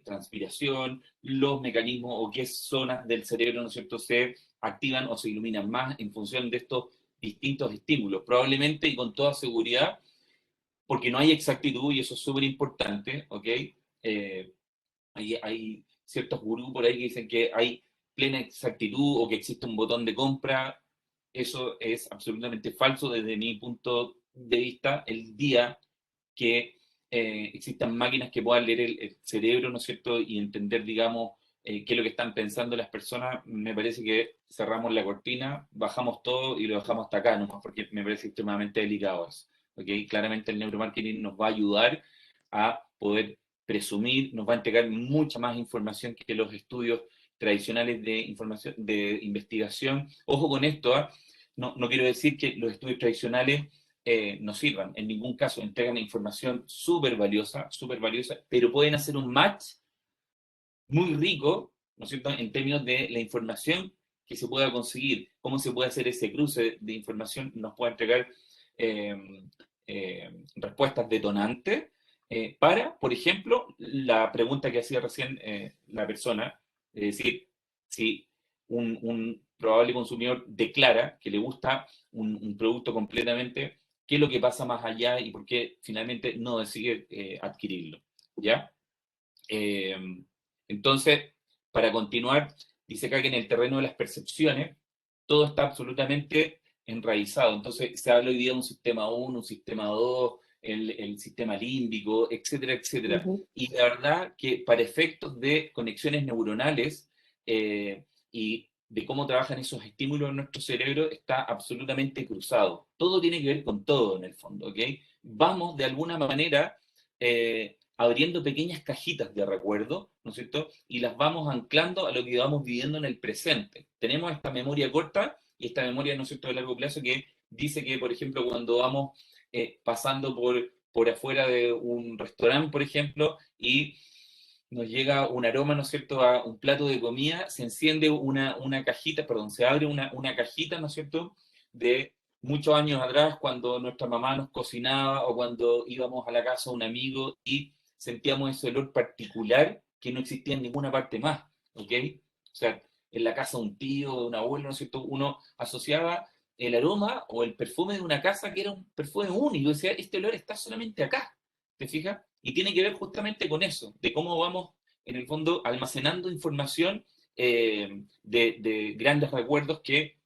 transpiración, los mecanismos o qué zonas del cerebro, ¿no es cierto?, se activan o se iluminan más en función de estos distintos estímulos. Probablemente y con toda seguridad, porque no hay exactitud y eso es súper importante, ¿ok? Eh, hay ciertos gurús por ahí que dicen que hay plena exactitud o que existe un botón de compra. Eso es absolutamente falso desde mi punto de vista. El día que existan máquinas que puedan leer el cerebro, ¿no es cierto? Y entender, digamos, qué es lo que están pensando las personas, me parece que cerramos la cortina, bajamos todo y lo dejamos hasta acá nomás, porque me parece extremadamente delicado eso. ¿Okay? Claramente el neuromarketing nos va a ayudar a poder presumir, nos va a entregar mucha más información que los estudios tradicionales de información, de investigación. Ojo con esto, ¿eh? No quiero decir que los estudios tradicionales no sirvan, en ningún caso entregan información súper valiosa, pero pueden hacer un match muy rico, ¿no es cierto?, en términos de la información que se pueda conseguir, cómo se puede hacer ese cruce de información, nos puede entregar eh, respuestas detonantes para, por ejemplo, la pregunta que hacía recién la persona, es decir, si un probable consumidor declara que le gusta un producto completamente, qué es lo que pasa más allá y por qué finalmente no decide adquirirlo, ¿ya? Eh, entonces, para continuar, dice acá que en el terreno de las percepciones todo está absolutamente enraizado. Entonces, se habla hoy día de un sistema 1, un sistema 2, el sistema límbico, etcétera, etcétera. Ujú. Y la verdad que para efectos de conexiones neuronales y de cómo trabajan esos estímulos en nuestro cerebro está absolutamente cruzado. Todo tiene que ver con todo en el fondo, ¿ok? Vamos de alguna manera abriendo pequeñas cajitas de recuerdo, ¿no es cierto? Y las vamos anclando a lo que vamos viviendo en el presente. Tenemos esta memoria corta y esta memoria, ¿no es cierto?, de largo plazo que dice que, por ejemplo, cuando vamos pasando por afuera de un restaurante, por ejemplo, y nos llega un aroma, ¿no es cierto?, a un plato de comida, se enciende una cajita, perdón, se abre una cajita, ¿no es cierto?, de muchos años atrás, cuando nuestra mamá nos cocinaba o cuando íbamos a la casa de un amigo y sentíamos ese olor particular que no existía en ninguna parte más, ¿ok? O sea, en la casa de un tío, de un abuelo, ¿no es cierto?, uno asociaba el aroma o el perfume de una casa que era un perfume único, o sea, este olor está solamente acá, ¿te fijas? Y tiene que ver justamente con eso, de cómo vamos, en el fondo, almacenando información de grandes recuerdos que,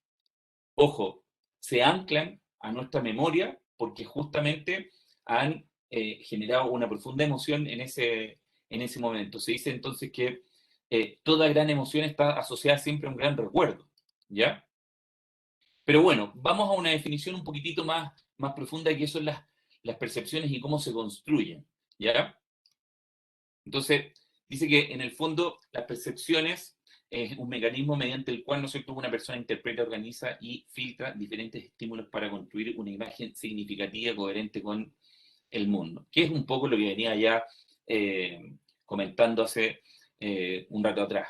ojo, se anclan a nuestra memoria porque justamente han generado una profunda emoción en ese momento. Se dice entonces que toda gran emoción está asociada siempre a un gran recuerdo, ¿ya? Pero bueno, vamos a una definición un poquitito más profunda de qué son las percepciones y cómo se construyen, ¿ya? Entonces, dice que en el fondo las percepciones es un mecanismo mediante el cual, ¿no es cierto?, una persona interpreta, organiza y filtra diferentes estímulos para construir una imagen significativa, coherente con el mundo, que es un poco lo que venía ya comentando hace un rato atrás,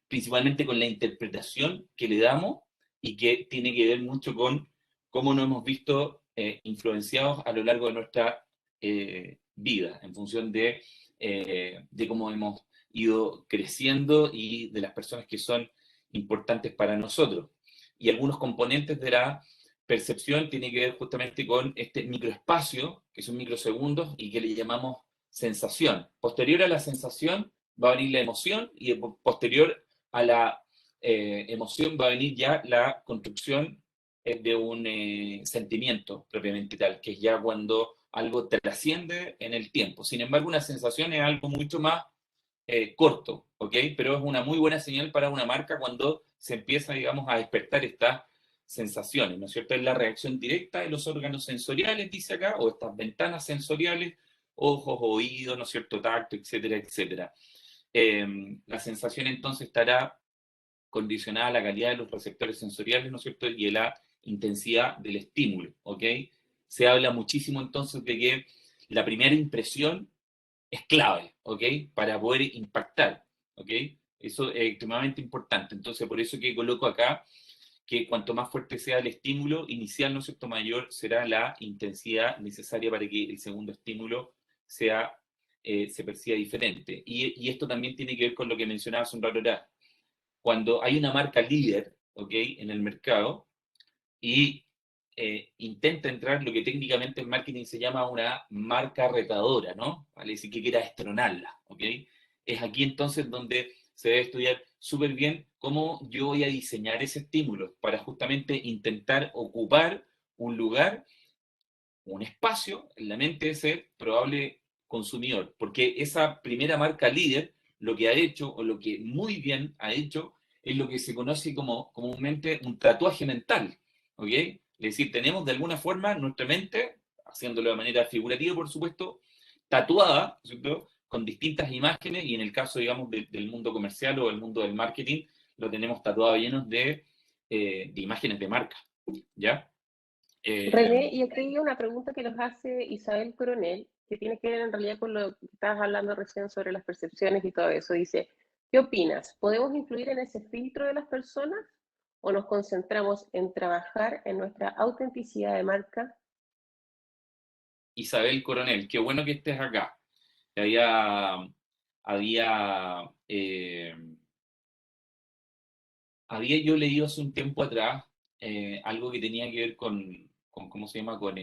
principalmente con la interpretación que le damos y que tiene que ver mucho con cómo nos hemos visto influenciados a lo largo de nuestra vida, en función de cómo hemos ido creciendo y de las personas que son importantes para nosotros. Y algunos componentes de la percepción tiene que ver justamente con este microespacio, que son microsegundos, y que le llamamos sensación. Posterior a la sensación va a venir la emoción, y posterior a la emoción va a venir ya la construcción de un sentimiento propiamente tal, que es ya cuando algo trasciende en el tiempo. Sin embargo, una sensación es algo mucho más corto, ¿ok? Pero es una muy buena señal para una marca cuando se empieza, digamos, a despertar estas sensaciones, ¿no es cierto? Es la reacción directa de los órganos sensoriales, dice acá, o estas ventanas sensoriales, ojos, oídos, ¿no es cierto? Tacto, etcétera, etcétera. La sensación entonces estará condicionada a la calidad de los receptores sensoriales, ¿no es cierto? Y a la intensidad del estímulo, ¿ok? Se habla muchísimo entonces de que la primera impresión es clave, ¿ok? Para poder impactar, ¿ok? Eso es extremadamente importante. Entonces, por eso que coloco acá que cuanto más fuerte sea el estímulo inicial, ¿no es cierto?, mayor será la intensidad necesaria para que el segundo estímulo sea, se perciba diferente. Y esto también tiene que ver con lo que mencionaba hace un rato. Cuando hay una marca líder, ¿ok?, en el mercado y intenta entrar lo que técnicamente en marketing se llama una marca retadora, ¿no? Vale decir que quiera destronarla, ¿ok? Es aquí entonces donde se debe estudiar súper bien cómo yo voy a diseñar ese estímulo para justamente intentar ocupar un lugar, un espacio en la mente de ese probable consumidor, porque esa primera marca líder lo que ha hecho, o lo que muy bien ha hecho, es lo que se conoce como comúnmente un tatuaje mental, ¿ok? Es decir, tenemos de alguna forma nuestra mente, haciéndolo de manera figurativa, por supuesto, tatuada, ¿cierto?, con distintas imágenes, y en el caso, digamos, del mundo comercial o del mundo del marketing, lo tenemos tatuado llenos de imágenes de marca, ¿ya? René, Eh, y aquí hay una pregunta que nos hace Isabel Coronel, que tiene que ver en realidad con lo que estabas hablando recién sobre las percepciones y todo eso. Dice, ¿qué opinas? ¿Podemos influir en ese filtro de las personas o nos concentramos en trabajar en nuestra autenticidad de marca? Isabel Coronel, qué bueno que estés acá. Había, eh, había yo leído hace un tiempo atrás algo que tenía que ver con ¿cómo se llama? Con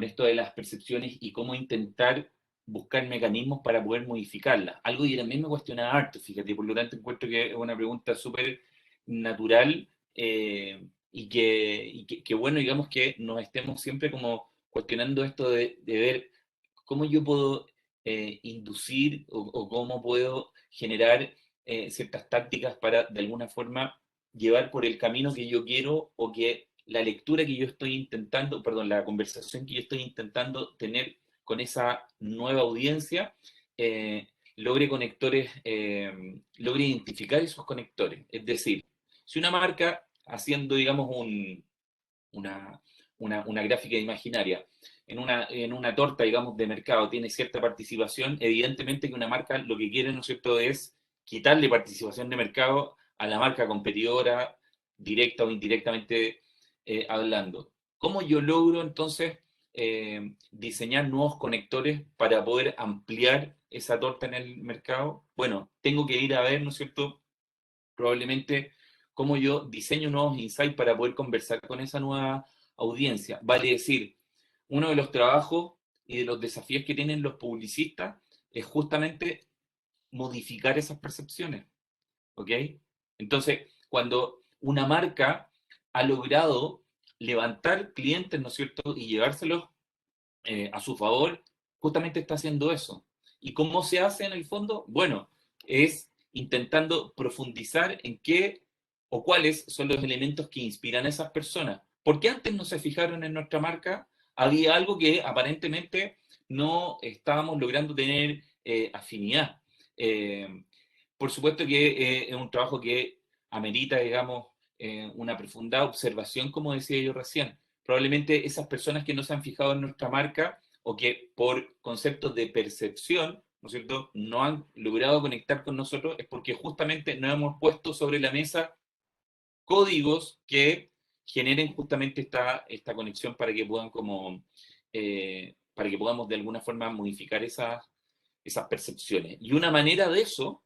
esto de las percepciones y cómo intentar buscar mecanismos para poder modificarlas. Algo que también me cuestionaba harto, fíjate, por lo tanto encuentro que es una pregunta súper natural que bueno, digamos que nos estemos siempre como cuestionando esto de ver cómo yo puedo inducir o cómo puedo generar ciertas tácticas para de alguna forma llevar por el camino que yo quiero, o que la lectura que yo estoy intentando, perdón, la conversación que yo estoy intentando tener con esa nueva audiencia, logre conectores, logre identificar esos conectores. Es decir, si una marca haciendo, digamos, una, una gráfica imaginaria en una torta, digamos, de mercado tiene cierta participación, evidentemente que una marca lo que quiere, ¿no es cierto?, es quitarle participación de mercado a la marca competidora, directa o indirectamente hablando. ¿Cómo yo logro entonces diseñar nuevos conectores para poder ampliar esa torta en el mercado? Bueno, tengo que ir a ver, ¿no es cierto?, probablemente cómo yo diseño nuevos insights para poder conversar con esa nueva audiencia. Vale decir, uno de los trabajos y de los desafíos que tienen los publicistas es justamente modificar esas percepciones, ¿ok? Entonces, cuando una marca ha logrado levantar clientes, ¿no es cierto?, y llevárselos a su favor, justamente está haciendo eso. ¿Y cómo se hace en el fondo? Bueno, es intentando profundizar en qué o cuáles son los elementos que inspiran a esas personas. ¿Por qué antes no se fijaron en nuestra marca? Había algo que aparentemente no estábamos logrando tener afinidad. Eh, por supuesto que es un trabajo que amerita, digamos, una profunda observación, como decía yo recién. Probablemente esas personas que no se han fijado en nuestra marca o que por conceptos de percepción, ¿no es cierto?, no han logrado conectar con nosotros, es porque justamente no hemos puesto sobre la mesa códigos que generen justamente esta conexión para que puedan como, para que podamos de alguna forma modificar esas percepciones. Y una manera de eso,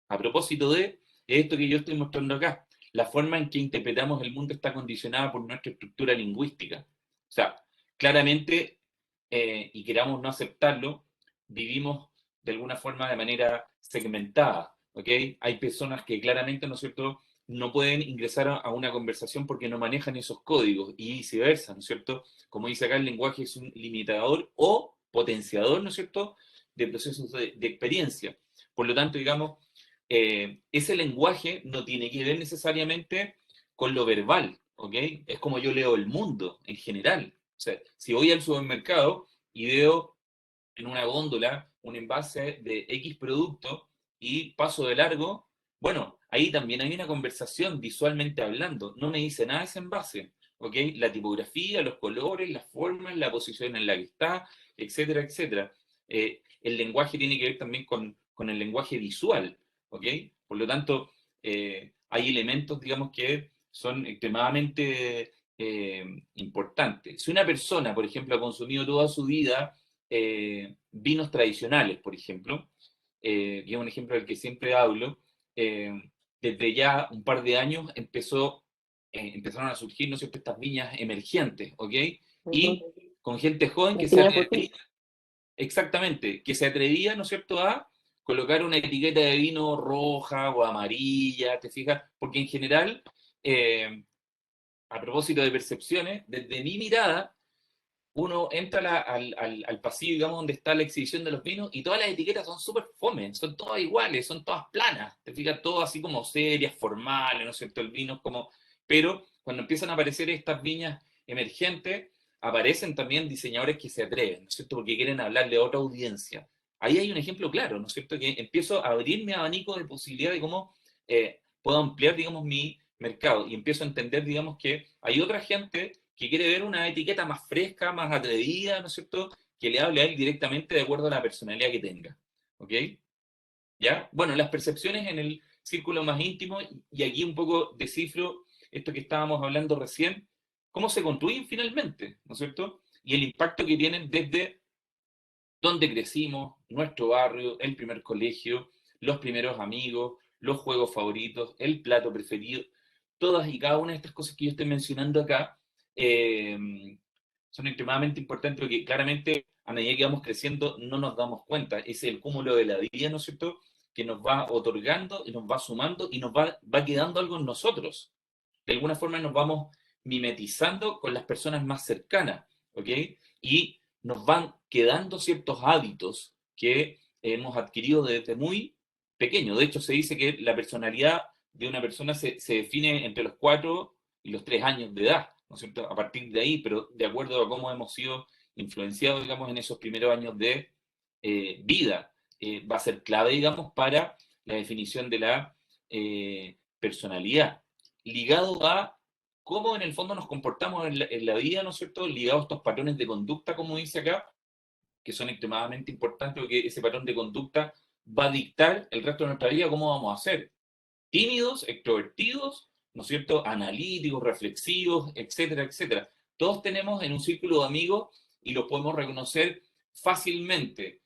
a propósito de esto que yo estoy mostrando acá, la forma en que interpretamos el mundo está condicionada por nuestra estructura lingüística. O sea, claramente, y queramos no aceptarlo, vivimos de alguna forma de manera segmentada, ¿ok? Hay personas que claramente, ¿no es cierto?, no pueden ingresar a una conversación porque no manejan esos códigos y viceversa, ¿no es cierto? Como dice acá, el lenguaje es un limitador o potenciador, ¿no es cierto?, de procesos de experiencia. Por lo tanto, digamos, ese lenguaje no tiene que ver necesariamente con lo verbal, ¿ok? Es como yo leo el mundo en general. O sea, si voy al supermercado y veo en una góndola un envase de X producto y paso de largo, bueno, ahí también hay una conversación visualmente hablando. No me dice nada ese envase, ¿ok? La tipografía, los colores, las formas, la posición en la que está, etcétera, etcétera. El lenguaje tiene que ver también con el lenguaje visual, ¿ok? Por lo tanto, hay elementos, digamos, que son extremadamente importantes. Si una persona, por ejemplo, ha consumido toda su vida vinos tradicionales, por ejemplo, que es un ejemplo del que siempre hablo, eh, desde ya un par de años empezaron a surgir, ¿no es cierto?, estas viñas emergentes, ¿ok? Ujú. Y con gente joven que Las se piñas atrevía, boutique. exactamente, que se atrevía, ¿no es cierto?, a colocar una etiqueta de vino roja o amarilla, ¿te fijas? Porque en general, eh, a propósito de percepciones, desde mi mirada, uno entra al pasillo, digamos, donde está la exhibición de los vinos y todas las etiquetas son súper fome, son todas iguales, son todas planas, te fijas, todo así como serias, formales, ¿no es cierto? El vino es como... Pero cuando empiezan a aparecer estas viñas emergentes, aparecen también diseñadores que se atreven, ¿no es cierto? Porque quieren hablarle a otra audiencia. Ahí hay un ejemplo claro, ¿no es cierto? Que empiezo a abrir mi abanico de posibilidad de cómo puedo ampliar, digamos, mi mercado y empiezo a entender, digamos, que hay otra gente que quiere ver una etiqueta más fresca, más atrevida, ¿no es cierto?, que le hable a él directamente de acuerdo a la personalidad que tenga. ¿Ok? ¿Ya? Bueno, las percepciones en el círculo más íntimo, y aquí un poco descifro esto que estábamos hablando recién, cómo se construyen finalmente, ¿no es cierto? Y el impacto que tienen desde dónde crecimos, nuestro barrio, el primer colegio, los primeros amigos, los juegos favoritos, el plato preferido, todas y cada una de estas cosas que yo estoy mencionando acá son extremadamente importantes porque claramente a medida que vamos creciendo no nos damos cuenta. Es el cúmulo de la vida, ¿no es cierto?, que nos va otorgando y nos va sumando y nos va quedando algo en nosotros. De alguna forma nos vamos mimetizando con las personas más cercanas, ¿ok? Y nos van quedando ciertos hábitos que hemos adquirido desde muy pequeño. De hecho, se dice que la personalidad de una persona se define entre los 4 y los 3 años de edad, ¿no es cierto? A partir de ahí, pero de acuerdo a cómo hemos sido influenciados, digamos, en esos primeros años de vida, va a ser clave, digamos, para la definición de la personalidad, ligado a cómo en el fondo nos comportamos en la vida, ¿no es cierto? Ligado a estos patrones de conducta, como dice acá, que son extremadamente importantes porque ese patrón de conducta va a dictar el resto de nuestra vida cómo vamos a ser. Tímidos, extrovertidos, ¿no es cierto? Analíticos, reflexivos, etcétera, etcétera. Todos tenemos en un círculo de amigos y los podemos reconocer fácilmente.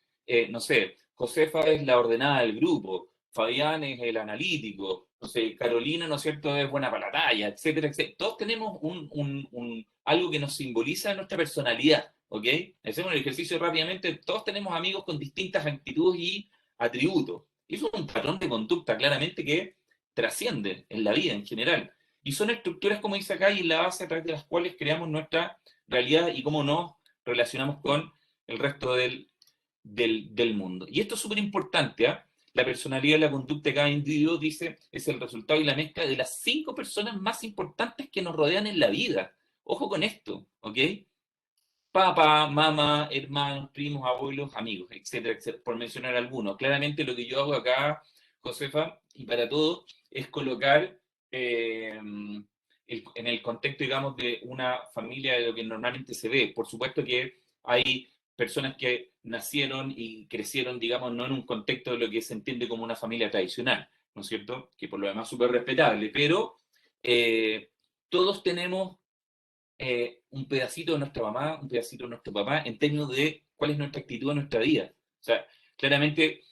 No sé, Josefa es la ordenada del grupo, Fabián es el analítico, no sé, Carolina, ¿no es cierto?, es buena para la talla, etcétera, etcétera. Todos tenemos algo que nos simboliza nuestra personalidad, ¿ok? Hacemos el ejercicio rápidamente, todos tenemos amigos con distintas actitudes y atributos. Eso es un patrón de conducta claramente que trasciende en la vida en general. Y son estructuras, como dice acá, y la base a través de las cuales creamos nuestra realidad y cómo nos relacionamos con el resto del mundo. Y esto es súper importante, ¿eh? La personalidad y la conducta de cada individuo, dice, es el resultado y la mezcla de las 5 personas más importantes que nos rodean en la vida. Ojo con esto, ¿ok? Papá, mamá, hermanos, primos, abuelos, amigos, etcétera, etcétera, por mencionar algunos. Claramente lo que yo hago acá, Josefa, y para todos, es colocar en el contexto, digamos, de una familia de lo que normalmente se ve. Por supuesto que hay personas que nacieron y crecieron, digamos, no en un contexto de lo que se entiende como una familia tradicional, ¿no es cierto? Que por lo demás es súper respetable, pero eh, todos tenemos un pedacito de nuestra mamá, un pedacito de nuestro papá, en términos de cuál es nuestra actitud en nuestra vida. O sea, claramente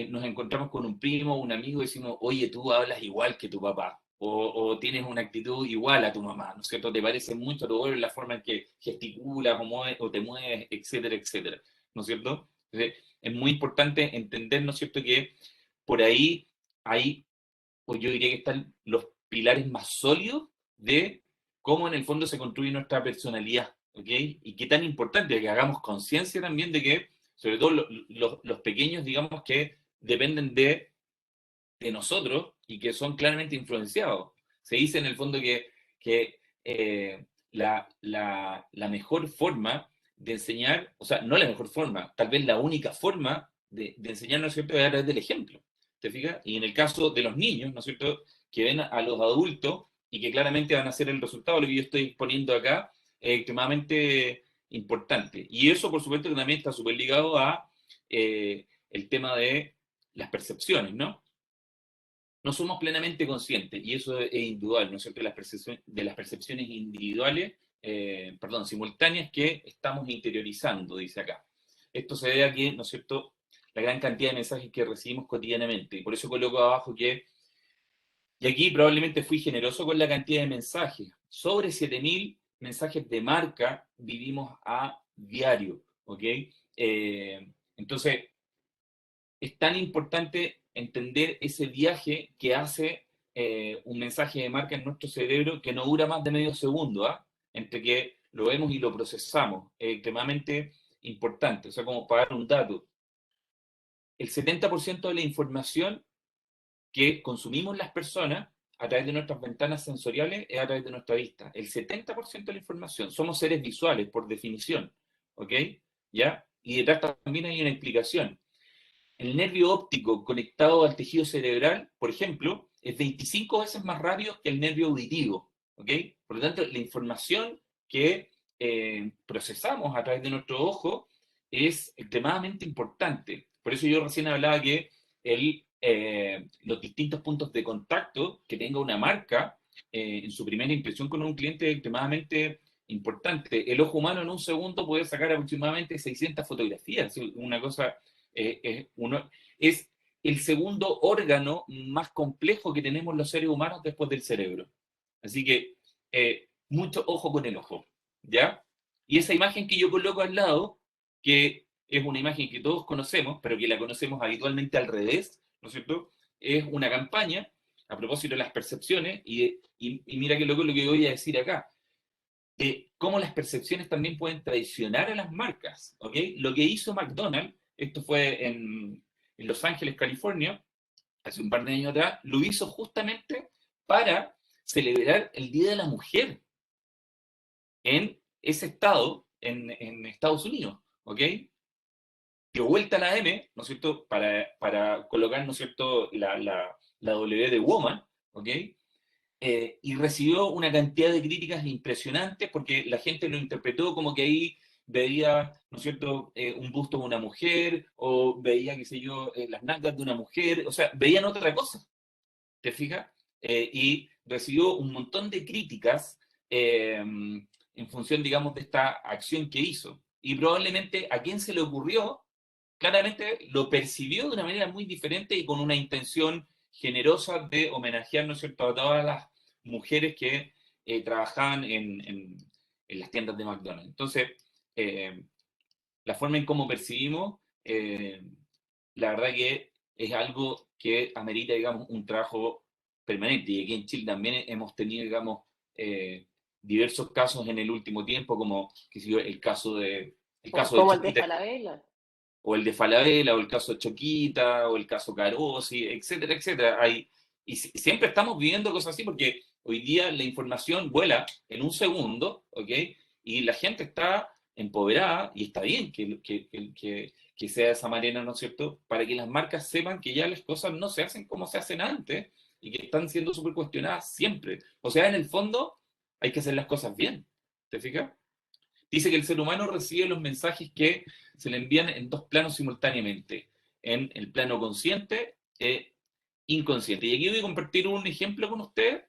nos encontramos con un primo, un amigo, y decimos, oye, tú hablas igual que tu papá, o tienes una actitud igual a tu mamá, ¿no es cierto? Te parece mucho a tu abuelo la forma en que gesticulas o te mueves, etcétera, etcétera, ¿no es cierto? Entonces, es muy importante entender, ¿no es cierto?, que por ahí hay, pues yo diría que están los pilares más sólidos de cómo en el fondo se construye nuestra personalidad, ¿ok? Y qué tan importante que hagamos conciencia también de que, sobre todo los pequeños, digamos, que dependen de nosotros y que son claramente influenciados. Se dice en el fondo que la mejor forma de enseñar, o sea, no la mejor forma, tal vez la única forma de enseñar, ¿no es cierto?, es a través del ejemplo. ¿Te fijas? Y en el caso de los niños, ¿no es cierto?, que ven a los adultos y que claramente van a ser el resultado de lo que yo estoy exponiendo acá, extremadamente importante. Y eso, por supuesto, que también está súper ligado a el tema de las percepciones, ¿no? No somos plenamente conscientes, y eso es individual, ¿no es cierto?, de las percepciones individuales, perdón, simultáneas que estamos interiorizando, dice acá. Esto se debe a que, ¿no es cierto?, la gran cantidad de mensajes que recibimos cotidianamente, y por eso coloco abajo que, y aquí probablemente fui generoso con la cantidad de mensajes, sobre 7.000 mensajes de marca vivimos a diario, ¿ok? Entonces, es tan importante entender ese viaje que hace un mensaje de marca en nuestro cerebro que no dura más de medio segundo, ¿ah? Entre que lo vemos y lo procesamos. Es extremadamente importante. O sea, como para dar un dato, el 70% de la información que consumimos las personas a través de nuestras ventanas sensoriales es a través de nuestra vista. El 70% de la información. Somos seres visuales, por definición. ¿Ok? ¿Ya? Y detrás también hay una explicación. El nervio óptico conectado al tejido cerebral, por ejemplo, es 25 veces más rápido que el nervio auditivo. ¿Ok? Por lo tanto, la información que procesamos a través de nuestro ojo es extremadamente importante. Por eso yo recién hablaba que los distintos puntos de contacto que tenga una marca en su primera impresión con un cliente es extremadamente importante. El ojo humano en un segundo puede sacar aproximadamente 600 fotografías, una cosa es el segundo órgano más complejo que tenemos los seres humanos después del cerebro. Así que mucho ojo con el ojo, ¿ya? Y esa imagen que yo coloco al lado, que es una imagen que todos conocemos, pero que la conocemos habitualmente al revés, ¿no es cierto? Es una campaña a propósito de las percepciones, y mira qué loco lo que voy a decir acá, cómo las percepciones también pueden traicionar a las marcas, ¿ok? Lo que hizo McDonald's, esto fue en Los Ángeles, California, hace un par de años atrás, lo hizo justamente para celebrar el Día de la Mujer en ese estado, en Estados Unidos, ¿ok? Dio vuelta a la M, ¿no es cierto?, para colocar, ¿no es cierto?, la W de woman, ¿ok? Y recibió una cantidad de críticas impresionantes porque la gente lo interpretó como que ahí veía, ¿no es cierto?, un busto de una mujer, o veía, qué sé yo, las nalgas de una mujer, o sea, veían otra cosa, ¿te fijas? Y recibió un montón de críticas en función, digamos, de esta acción que hizo. Y probablemente a quien se le ocurrió, claramente lo percibió de una manera muy diferente y con una intención generosa de homenajear, ¿no es cierto?, a todas las mujeres que trabajaban en las tiendas de McDonald's. Entonces, eh, la forma en cómo percibimos, la verdad que es algo que amerita, digamos, un trabajo permanente. Y aquí en Chile también hemos tenido, digamos, diversos casos en el último tiempo, como qué sé yo, el caso de Como el de Chiquita, Falabella. o el de Falabella, o el caso Choquita, o el caso Carosi, etcétera, etcétera. Y siempre estamos viviendo cosas así porque hoy día la información vuela en un segundo, ¿ok? Y la gente está empoderada, y está bien que sea de esa manera, ¿no es cierto? Para que las marcas sepan que ya las cosas no se hacen como se hacen antes y que están siendo súper cuestionadas siempre. O sea, en el fondo hay que hacer las cosas bien, ¿te fijas? Dice que el ser humano recibe los mensajes que se le envían en dos planos simultáneamente, en el plano consciente e inconsciente. Y aquí voy a compartir un ejemplo con ustedes.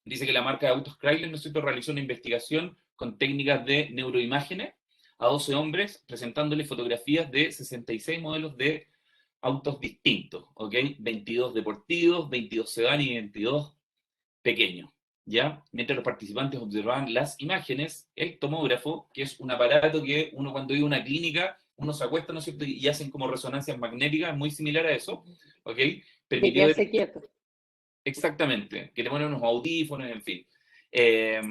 Dice que la marca de autos Chrysler, ¿no es cierto?, realizó una investigación con técnicas de neuroimágenes a 12 hombres, presentándoles fotografías de 66 modelos de autos distintos, ¿ok? 22 deportivos, 22 sedán y 22 pequeños, ¿ya? Mientras los participantes observaban las imágenes, el tomógrafo, que es un aparato que uno cuando vive a una clínica, uno se acuesta, ¿no es cierto?, y hacen como resonancias magnéticas, muy similar a eso, ¿ok? De Permitió quedarse quieto. exactamente, que te ponen unos audífonos, en fin. Eh,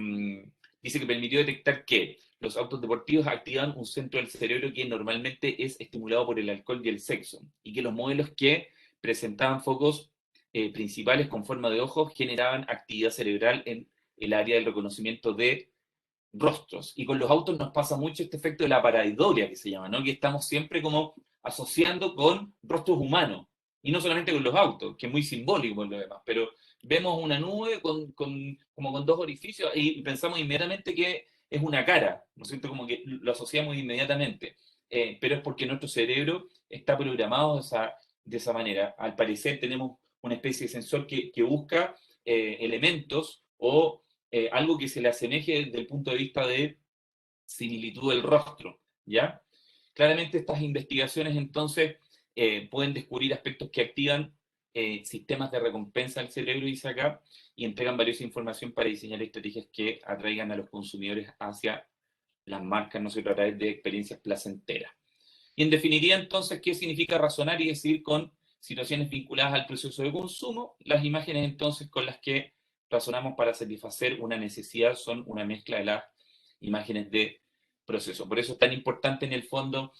Dice que permitió detectar que los autos deportivos activan un centro del cerebro que normalmente es estimulado por el alcohol y el sexo, y que los modelos que presentaban focos principales con forma de ojos generaban actividad cerebral en el área del reconocimiento de rostros. Y con los autos nos pasa mucho este efecto de la pareidolia que se llama, ¿no? Que estamos siempre como asociando con rostros humanos. Y no solamente con los autos, que es muy simbólico por lo demás, pero vemos una nube como con dos orificios y pensamos inmediatamente que es una cara, ¿no es cierto? Como que lo asociamos inmediatamente. Pero es porque nuestro cerebro está programado de esa manera. Al parecer tenemos una especie de sensor que busca elementos o algo que se le asemeje desde el punto de vista de similitud del rostro, ¿ya? Claramente estas investigaciones entonces pueden descubrir aspectos que activan sistemas de recompensa del cerebro, dice acá, y entregan valiosa información para diseñar estrategias que atraigan a los consumidores hacia las marcas, no sé, a través de experiencias placenteras. Y en definitiva, entonces, ¿qué significa razonar y decidir con situaciones vinculadas al proceso de consumo? Las imágenes, entonces, con las que razonamos para satisfacer una necesidad son una mezcla de las imágenes de proceso. Por eso es tan importante, en el fondo,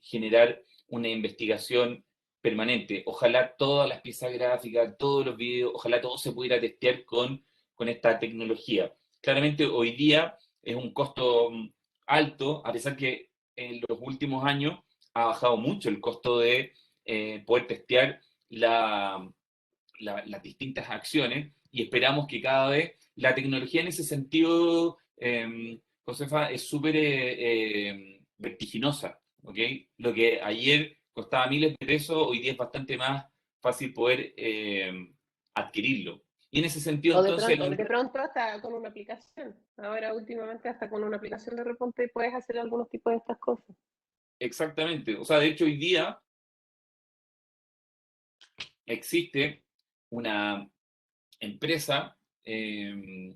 generar una investigación permanente. Ojalá todas las piezas gráficas, todos los videos, ojalá todo se pudiera testear con esta tecnología. Claramente, hoy día es un costo alto, a pesar que en los últimos años ha bajado mucho el costo de poder testear las distintas acciones, y esperamos que cada vez la tecnología en ese sentido, Josefa, es súper vertiginosa, ¿ok? Lo que ayer costaba miles de pesos, hoy día es bastante más fácil poder adquirirlo. Y en ese sentido, O entonces, de pronto hasta con una aplicación. Ahora últimamente hasta con una aplicación de repente puedes hacer algunos tipos de estas cosas. exactamente, o sea, de hecho hoy día existe una empresa que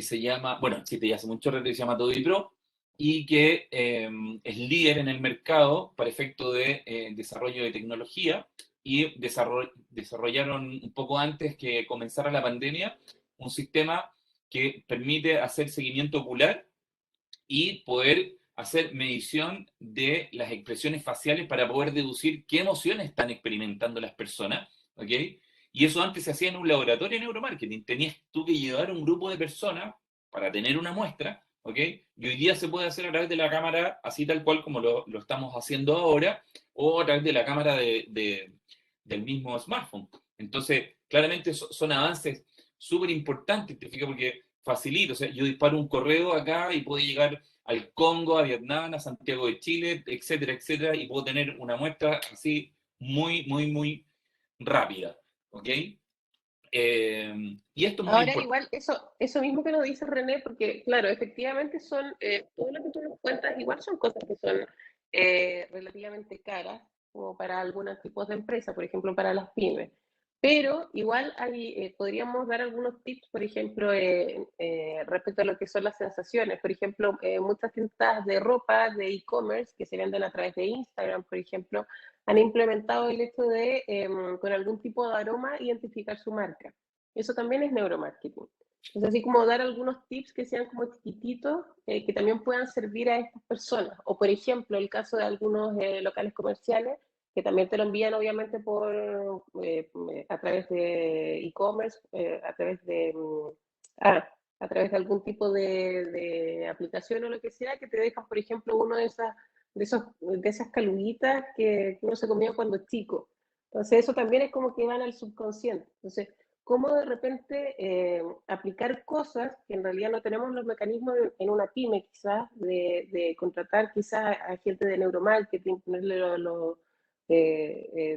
se llama, bueno, existe ya hace mucho rato, que se llama Todipro, y que es líder en el mercado para efecto de desarrollo de tecnología, y desarrollaron un poco antes que comenzara la pandemia un sistema que permite hacer seguimiento ocular y poder hacer medición de las expresiones faciales para poder deducir qué emociones están experimentando las personas, ¿ok? Y eso antes se hacía en un laboratorio de neuromarketing. Tenías tú que llevar un grupo de personas para tener una muestra, ¿ok? Y hoy día se puede hacer a través de la cámara, así tal cual como lo estamos haciendo ahora, o a través de la cámara del mismo smartphone. Entonces, claramente son avances súper importantes, te fijas, porque facilita, o sea, yo disparo un correo acá y puede llegar al Congo, a Vietnam, a Santiago de Chile, etcétera, etcétera, y puedo tener una muestra así muy, muy, muy rápida, ¿ok? Y esto es muy Ahora importante. igual eso mismo que nos dice René, porque claro, efectivamente son, todo lo que tú nos cuentas igual son cosas que son relativamente caras, como para algunos tipos de empresas, por ejemplo para las pymes. Pero igual hay, podríamos dar algunos tips, por ejemplo, respecto a lo que son las sensaciones. Por ejemplo, muchas tiendas de ropa, de e-commerce, que se venden a través de Instagram, por ejemplo, han implementado el hecho de, con algún tipo de aroma, identificar su marca. Eso también es neuromarketing. Entonces, así como dar algunos tips que sean como chiquititos, que también puedan servir a estas personas. O, por ejemplo, el caso de algunos locales comerciales, que también te lo envían obviamente a través de e-commerce, a través de... a través de algún tipo de aplicación o lo que sea, que te dejan, por ejemplo, uno de esas caluguitas que uno se comía cuando es chico. Entonces eso también es como que van al subconsciente. Entonces, cómo de repente aplicar cosas que en realidad no tenemos los mecanismos en una pyme quizás, de contratar quizás a gente de neuromarketing, ponerle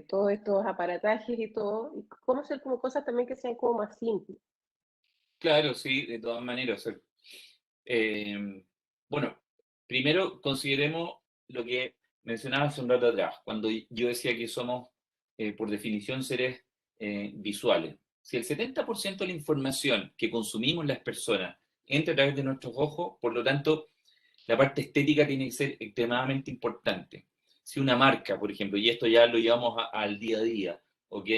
todos estos aparatajes y todo, y cómo hacer como cosas también que sean como más simples. Claro, sí, de todas maneras. Eh, bueno, primero consideremos lo que mencionaba hace un rato atrás, cuando yo decía que somos, por definición, seres visuales. Si el 70% de la información que consumimos las personas entra a través de nuestros ojos, por lo tanto, la parte estética tiene que ser extremadamente importante. Si una marca, por ejemplo, y esto ya lo llevamos al día a día, ¿ok?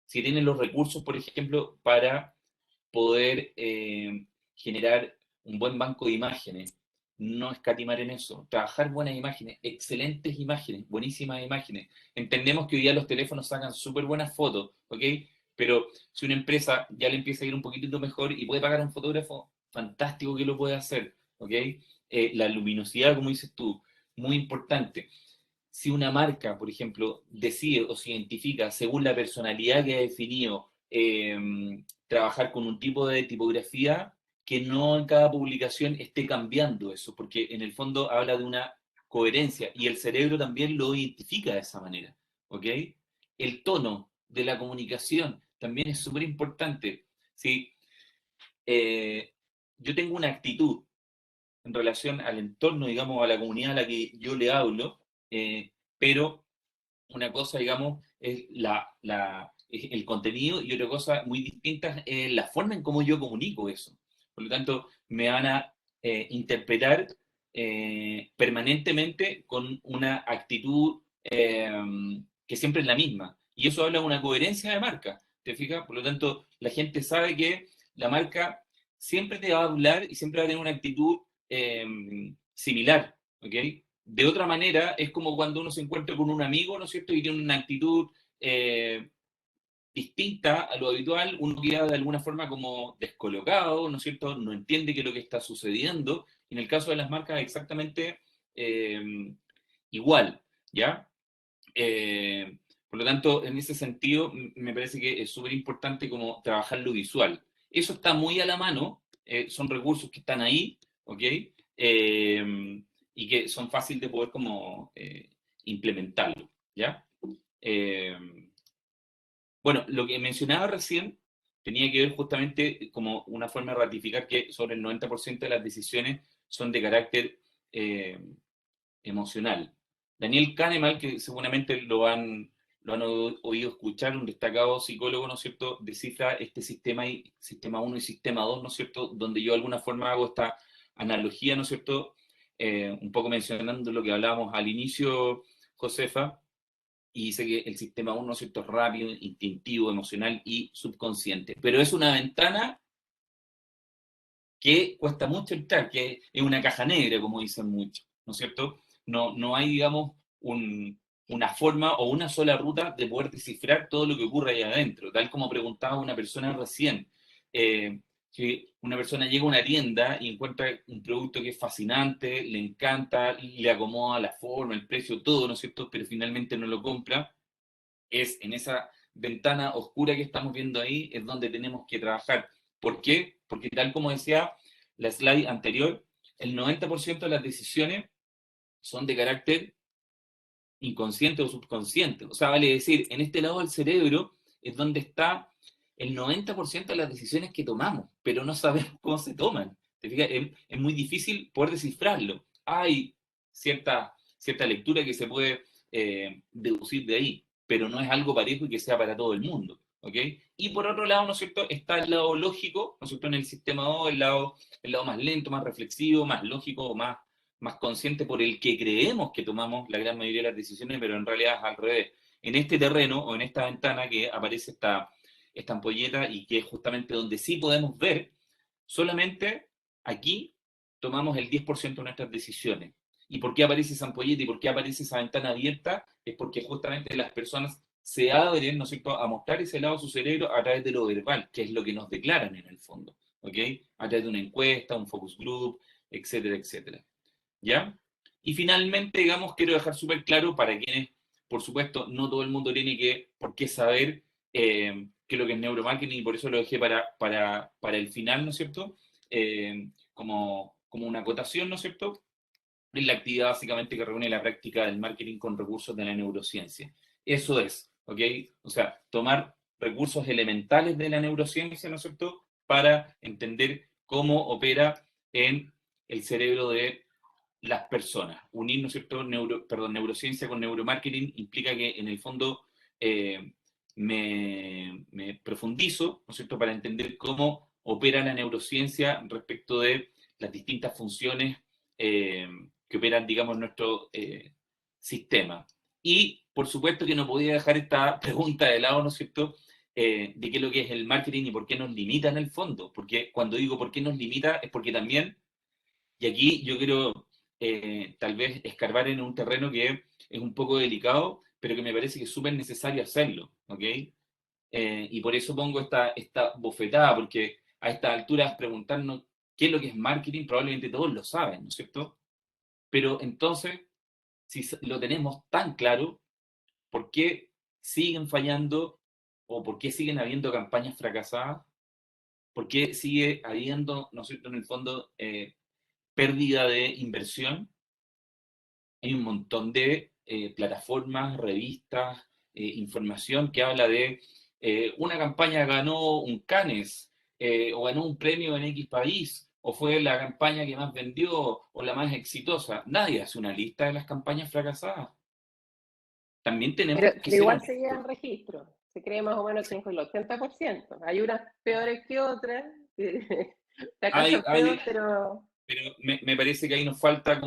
Si tienen los recursos, por ejemplo, para poder generar un buen banco de imágenes, no escatimar en eso, trabajar buenas imágenes, excelentes imágenes, buenísimas imágenes. Entendemos que hoy día los teléfonos sacan súper buenas fotos, ¿ok? Pero si una empresa ya le empieza a ir un poquitito mejor y puede pagar a un fotógrafo, fantástico que lo puede hacer, ¿ok? La luminosidad, como dices tú, muy importante. Si una marca, por ejemplo, decide o se identifica según la personalidad que ha definido trabajar con un tipo de tipografía, que no en cada publicación esté cambiando eso, porque en el fondo habla de una coherencia y el cerebro también lo identifica de esa manera, ¿ok? El tono de la comunicación también es súper importante. Si yo tengo una actitud en relación al entorno, digamos, a la comunidad a la que yo le hablo, pero una cosa, digamos, es es el contenido y otra cosa muy distinta es la forma en cómo yo comunico eso. Por lo tanto, me van a interpretar permanentemente con una actitud que siempre es la misma. Y eso habla de una coherencia de marca, ¿te fijas? Por lo tanto, la gente sabe que la marca siempre te va a hablar y siempre va a tener una actitud similar, ¿ok? De otra manera, es como cuando uno se encuentra con un amigo, ¿no es cierto? Y tiene una actitud eh, distinta a lo habitual, uno queda de alguna forma como descolocado, ¿no es cierto? No entiende qué es lo que está sucediendo. En el caso de las marcas, exactamente igual, ¿ya? Eh, por lo tanto, en ese sentido, me parece que es súper importante como trabajar lo visual. Eso está muy a la mano, son recursos que están ahí, ¿ok? Y que son fáciles de poder como implementarlo, ¿ya? Eh, bueno, lo que mencionaba recién tenía que ver justamente como una forma de ratificar que sobre el 90% de las decisiones son de carácter eh, emocional. Daniel Kahneman, que seguramente lo han oído escuchar, un destacado psicólogo, ¿no es cierto?, descifra este sistema, sistema uno y sistema 2, ¿no es cierto?, donde yo de alguna forma hago esta analogía, ¿no es cierto?, un poco mencionando lo que hablábamos al inicio, Josefa, y dice que el sistema uno, ¿no es cierto?, es rápido, instintivo, emocional y subconsciente. Pero es una ventana que cuesta mucho entrar, que es una caja negra, como dicen muchos, ¿no es cierto? No hay, digamos, una forma o una sola ruta de poder descifrar todo lo que ocurre ahí adentro, tal como preguntaba una persona recién, que una persona llega a una tienda y encuentra un producto que es fascinante, le encanta, le acomoda la forma, el precio, todo, ¿no es cierto? Pero finalmente no lo compra, es en esa ventana oscura que estamos viendo ahí, es donde tenemos que trabajar. ¿Por qué? Porque tal como decía la slide anterior, el 90% de las decisiones son de carácter inconsciente o subconsciente. O sea, vale decir, en este lado del cerebro es donde está el 90% de las decisiones que tomamos, pero no sabemos cómo se toman. ¿Te fijas? Es muy difícil poder descifrarlo. Hay cierta lectura que se puede deducir de ahí, pero no es algo parejo y que sea para todo el mundo. ¿Ok? Y por otro lado, ¿no es cierto?, está el lado lógico, ¿no es cierto?, en el sistema 2, el lado más lento, más reflexivo, más lógico, más consciente por el que creemos que tomamos la gran mayoría de las decisiones, pero en realidad es al revés. En este terreno o en esta ventana que aparece esta ampolleta y que es justamente donde sí podemos ver, solamente aquí tomamos el 10% de nuestras decisiones. ¿Y por qué aparece esa ampolleta y por qué aparece esa ventana abierta? Es porque justamente las personas se abren, ¿no es cierto?, a mostrar ese lado de su cerebro a través de lo verbal, que es lo que nos declaran en el fondo, ¿ok? A través de una encuesta, un focus group, etcétera, etcétera. ¿Ya? Y finalmente, digamos, quiero dejar súper claro para quienes, por supuesto, no todo el mundo tiene por qué saber qué es lo que es neuromarketing y por eso lo dejé para el final, ¿no es cierto? Como una acotación, ¿no es cierto? Es la actividad básicamente que reúne la práctica del marketing con recursos de la neurociencia. Eso es, ¿ok? O sea, tomar recursos elementales de la neurociencia, ¿no es cierto?, para entender cómo opera en el cerebro de las personas. Unir, ¿no es cierto?, neurociencia con neuromarketing implica que en el fondo eh, me profundizo, ¿no es cierto?, para entender cómo opera la neurociencia respecto de las distintas funciones eh, que operan, digamos, nuestro sistema. Y, por supuesto, que no podía dejar esta pregunta de lado, ¿no es cierto?, de qué es lo que es el marketing y por qué nos limita en el fondo. Porque cuando digo por qué nos limita es porque también, y aquí yo quiero tal vez escarbar en un terreno que es un poco delicado, pero que me parece que es súper necesario hacerlo, ¿ok? Y por eso pongo esta bofetada, porque a estas alturas preguntarnos qué es lo que es marketing, probablemente todos lo saben, ¿no es cierto? Pero entonces, si lo tenemos tan claro, ¿por qué siguen fallando o por qué siguen habiendo campañas fracasadas? ¿Por qué sigue habiendo, ¿no es cierto?, en el fondo, pérdida de inversión? Hay un montón de plataformas, revistas, información que habla de una campaña ganó un Cannes o ganó un premio en X país o fue la campaña que más vendió o la más exitosa. Nadie hace una lista de las campañas fracasadas. También tenemos que Pero ser igual se honestos. llevan registro. Se cree más o menos que es el 80%. Hay unas peores que otras, que Hay, fracasan hay, peor, pero pero me parece que ahí nos falta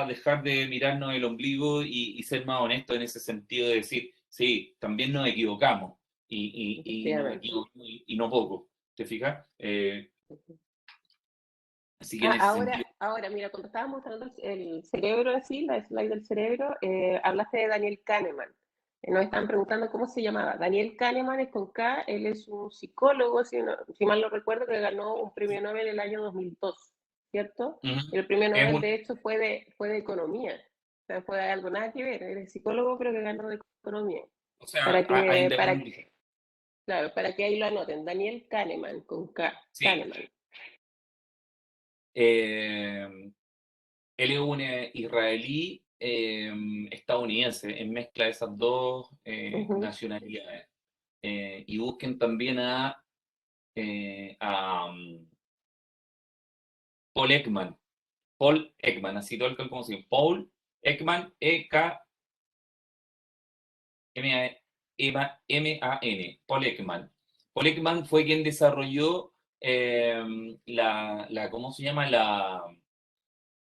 dejar de mirarnos el ombligo y ser más honestos en ese sentido de decir, sí, también nos equivocamos y nos efectivamente. equivocamos y no poco, ¿te fijas? Así que en Ah, ese sentido, ahora, mira, cuando estábamos mostrando el cerebro así, la slide del cerebro, hablaste de Daniel Kahneman. Nos estaban preguntando cómo se llamaba. Daniel Kahneman es con K, él es un psicólogo, si mal no recuerdo, que ganó un premio Nobel el año 2002, ¿cierto? ujú, El premio es Nobel, un, de hecho, fue de economía. O sea, fue algo nada que ver. Él es psicólogo, pero que ganó de economía. o sea, Para a que, para, independizar. claro, para que ahí lo anoten. Daniel Kahneman, con K. Sí, Kahneman. eh, él es un israelí estadounidense, en mezcla de esas dos Ujú. nacionalidades. Y busquen también a Paul Ekman. Paul Ekman, así todo el como se dice. Paul Ekman, E-K-M-A-N. Paul Ekman. Paul Ekman fue quien desarrolló ¿cómo se llama?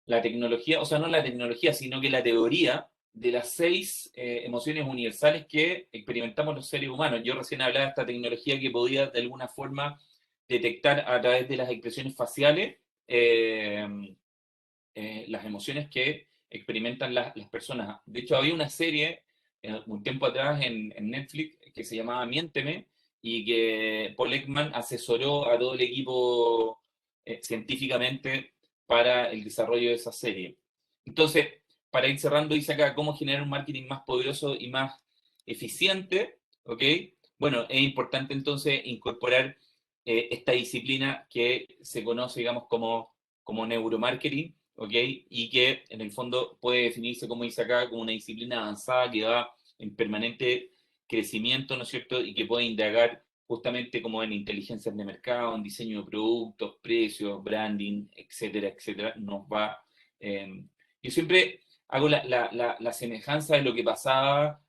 La tecnología, o sea, no la tecnología, sino que la teoría de las 6 emociones universales que experimentamos los seres humanos. Yo recién hablaba de esta tecnología que podía de alguna forma detectar a través de las expresiones faciales eh, las emociones que experimentan las personas. De hecho, había una serie un tiempo atrás en Netflix que se llamaba Miénteme y que Paul Ekman asesoró a todo el equipo científicamente para el desarrollo de esa serie. Entonces, para ir cerrando, dice acá cómo generar un marketing más poderoso y más eficiente, ¿ok? Bueno, es importante entonces incorporar esta disciplina que se conoce, digamos, como neuromarketing, ¿ok? Y que en el fondo puede definirse, como dice acá, como una disciplina avanzada que va en permanente crecimiento, ¿no es cierto? Y que puede indagar justamente como en inteligencias de mercado, en diseño de productos, precios, branding, etcétera, etcétera. Yo siempre hago la semejanza de lo que pasaba,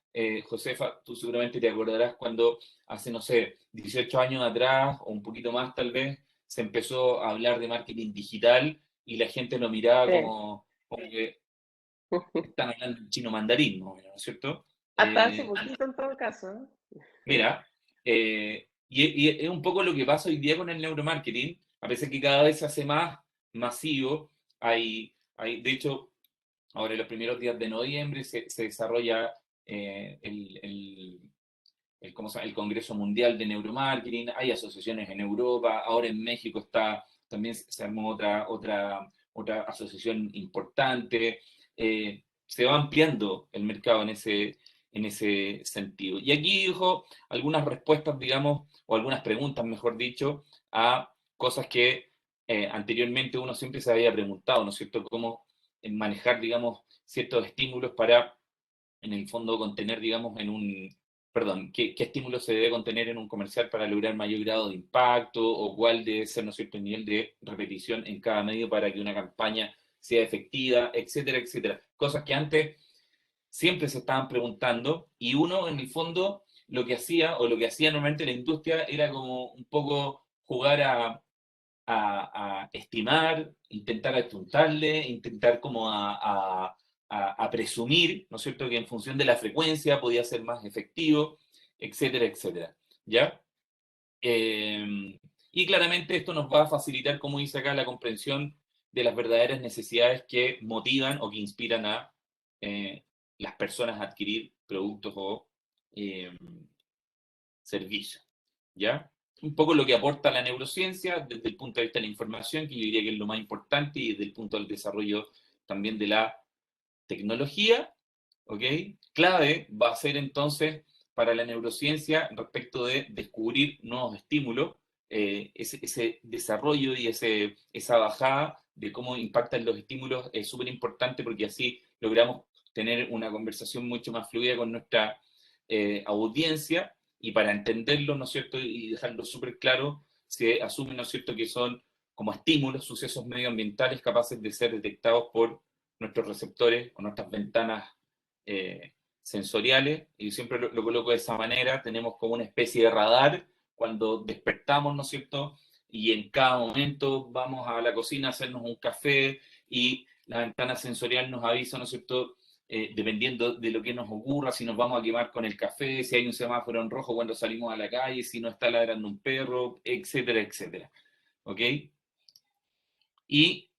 Josefa, tú seguramente te acordarás cuando hace, no sé, 18 años atrás o un poquito más tal vez, se empezó a hablar de marketing digital y la gente lo miraba Sí. como que están hablando en chino mandarín, ¿no? ¿No es cierto? Hasta hace Eh, poquito en todo caso. Mira, y es un poco lo que pasa hoy día con el neuromarketing, a pesar que cada vez se hace más masivo, de hecho, ahora en los primeros días de noviembre se desarrolla ¿cómo se llama? El Congreso Mundial de Neuromarketing, hay asociaciones en Europa, ahora en México también se armó otra asociación importante. Se va ampliando el mercado en ese sentido. Y aquí dijo algunas respuestas, digamos, o algunas preguntas, mejor dicho, a cosas que anteriormente uno siempre se había preguntado, ¿no es cierto? Cómo manejar, digamos, ciertos estímulos para, en el fondo, contener, digamos, perdón, qué estímulos se debe contener en un comercial para lograr mayor grado de impacto, o cuál debe ser, ¿no es cierto?, el nivel de repetición en cada medio para que una campaña sea efectiva, etcétera, etcétera. Cosas que antes siempre se estaban preguntando, y uno, en el fondo, lo que hacía, o lo que hacía normalmente la industria, era como un poco jugar a estimar, intentar apuntarle, intentar como a presumir, ¿no es cierto?, que en función de la frecuencia podía ser más efectivo, etcétera, etcétera. ¿Ya? Y claramente esto nos va a facilitar, como dice acá, la comprensión de las verdaderas necesidades que motivan o que inspiran a las personas a adquirir productos o eh, servicios. ¿Ya? Un poco lo que aporta la neurociencia desde el punto de vista de la información, que yo diría que es lo más importante, y desde el punto del desarrollo también de la tecnología, ¿ok? Clave va a ser entonces para la neurociencia respecto de descubrir nuevos estímulos, ese desarrollo y esa bajada de cómo impactan los estímulos es súper importante, porque así logramos tener una conversación mucho más fluida con nuestra audiencia, y para entenderlo, ¿no es cierto?, y dejarlo súper claro, se asume, ¿no es cierto?, que son como estímulos, sucesos medioambientales capaces de ser detectados por nuestros receptores o nuestras ventanas sensoriales, y siempre lo coloco de esa manera. Tenemos como una especie de radar cuando despertamos, ¿no es cierto? Y en cada momento vamos a la cocina a hacernos un café, y la ventana sensorial nos avisa, ¿no es cierto?, dependiendo de lo que nos ocurra, si nos vamos a quemar con el café, si hay un semáforo en rojo cuando salimos a la calle, si no está ladrando un perro, etcétera, etcétera. ¿Ok? Y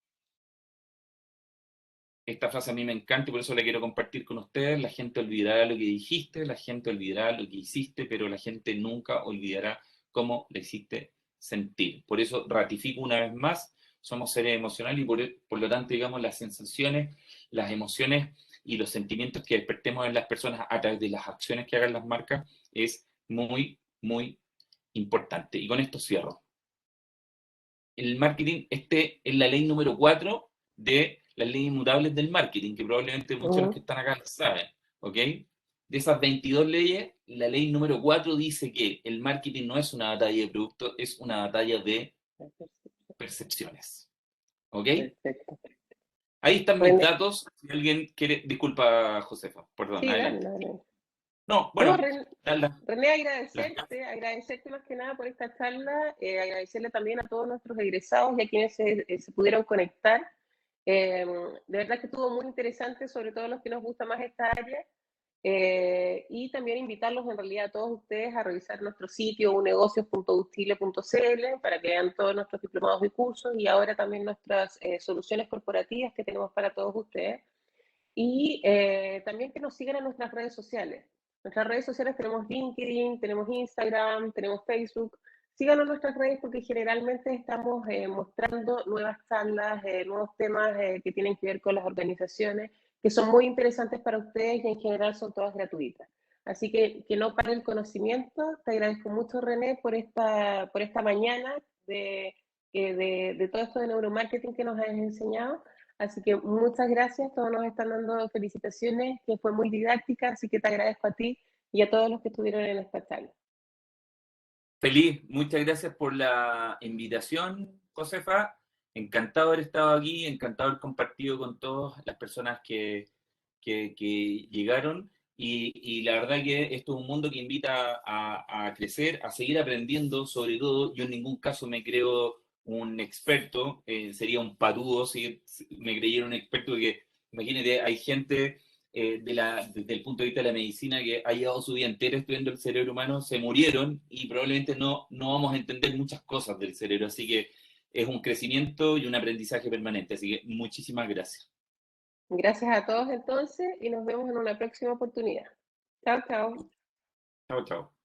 esta frase a mí me encanta y por eso la quiero compartir con ustedes: la gente olvidará lo que dijiste, la gente olvidará lo que hiciste, pero la gente nunca olvidará cómo le hiciste sentir. Por eso ratifico una vez más, somos seres emocionales, y por lo tanto, digamos, las sensaciones, las emociones y los sentimientos que despertemos en las personas a través de las acciones que hagan las marcas es muy, muy importante. Y con esto cierro. El marketing, es la ley número 4 de las leyes inmutables del marketing, que probablemente muchos de los que están acá lo saben, ¿ok? De esas 22 leyes, la ley número 4 dice que el marketing no es una batalla de productos, es una batalla de percepciones, ¿ok? Perfecto. Ahí están mis René, datos. Si alguien quiere, disculpa, Josefa, perdón, sí, dale, adelante. dale. No, No, bueno, René, las- agradecerte más que nada por esta charla, agradecerle también a todos nuestros egresados y a quienes se pudieron conectar. De verdad que estuvo muy interesante, sobre todo los que nos gusta más esta área. Y también invitarlos en realidad a todos ustedes a revisar nuestro sitio unegocios.utile.cl para que vean todos nuestros diplomados y cursos, y ahora también nuestras soluciones corporativas que tenemos para todos ustedes. Y también que nos sigan en nuestras redes sociales. Nuestras redes sociales tenemos LinkedIn, tenemos Instagram, tenemos Facebook. Síganos en nuestras redes porque generalmente estamos mostrando nuevas charlas, nuevos temas que tienen que ver con las organizaciones, que son muy interesantes para ustedes y en general son todas gratuitas. Así que no pare el conocimiento. Te agradezco mucho, René, por esta mañana de todo esto de neuromarketing que nos has enseñado. Así que muchas gracias, todos nos están dando felicitaciones, que fue muy didáctica, así que te agradezco a ti y a todos los que estuvieron en esta charla. Feliz, muchas gracias por la invitación, Josefa. Encantado de haber estado aquí, encantado de haber compartido con todas las personas que llegaron. Y la verdad que esto es un mundo que invita a crecer, a seguir aprendiendo. Sobre todo, yo en ningún caso me creo un experto, sería un patudo si me creyera un experto, que imagínate, hay gente desde el punto de vista de la medicina que ha llevado su vida entera estudiando el cerebro humano, se murieron y probablemente no vamos a entender muchas cosas del cerebro. Así que es un crecimiento y un aprendizaje permanente. Así que muchísimas gracias. Gracias a todos entonces y nos vemos en una próxima oportunidad. Chao, chao. Chao, chao.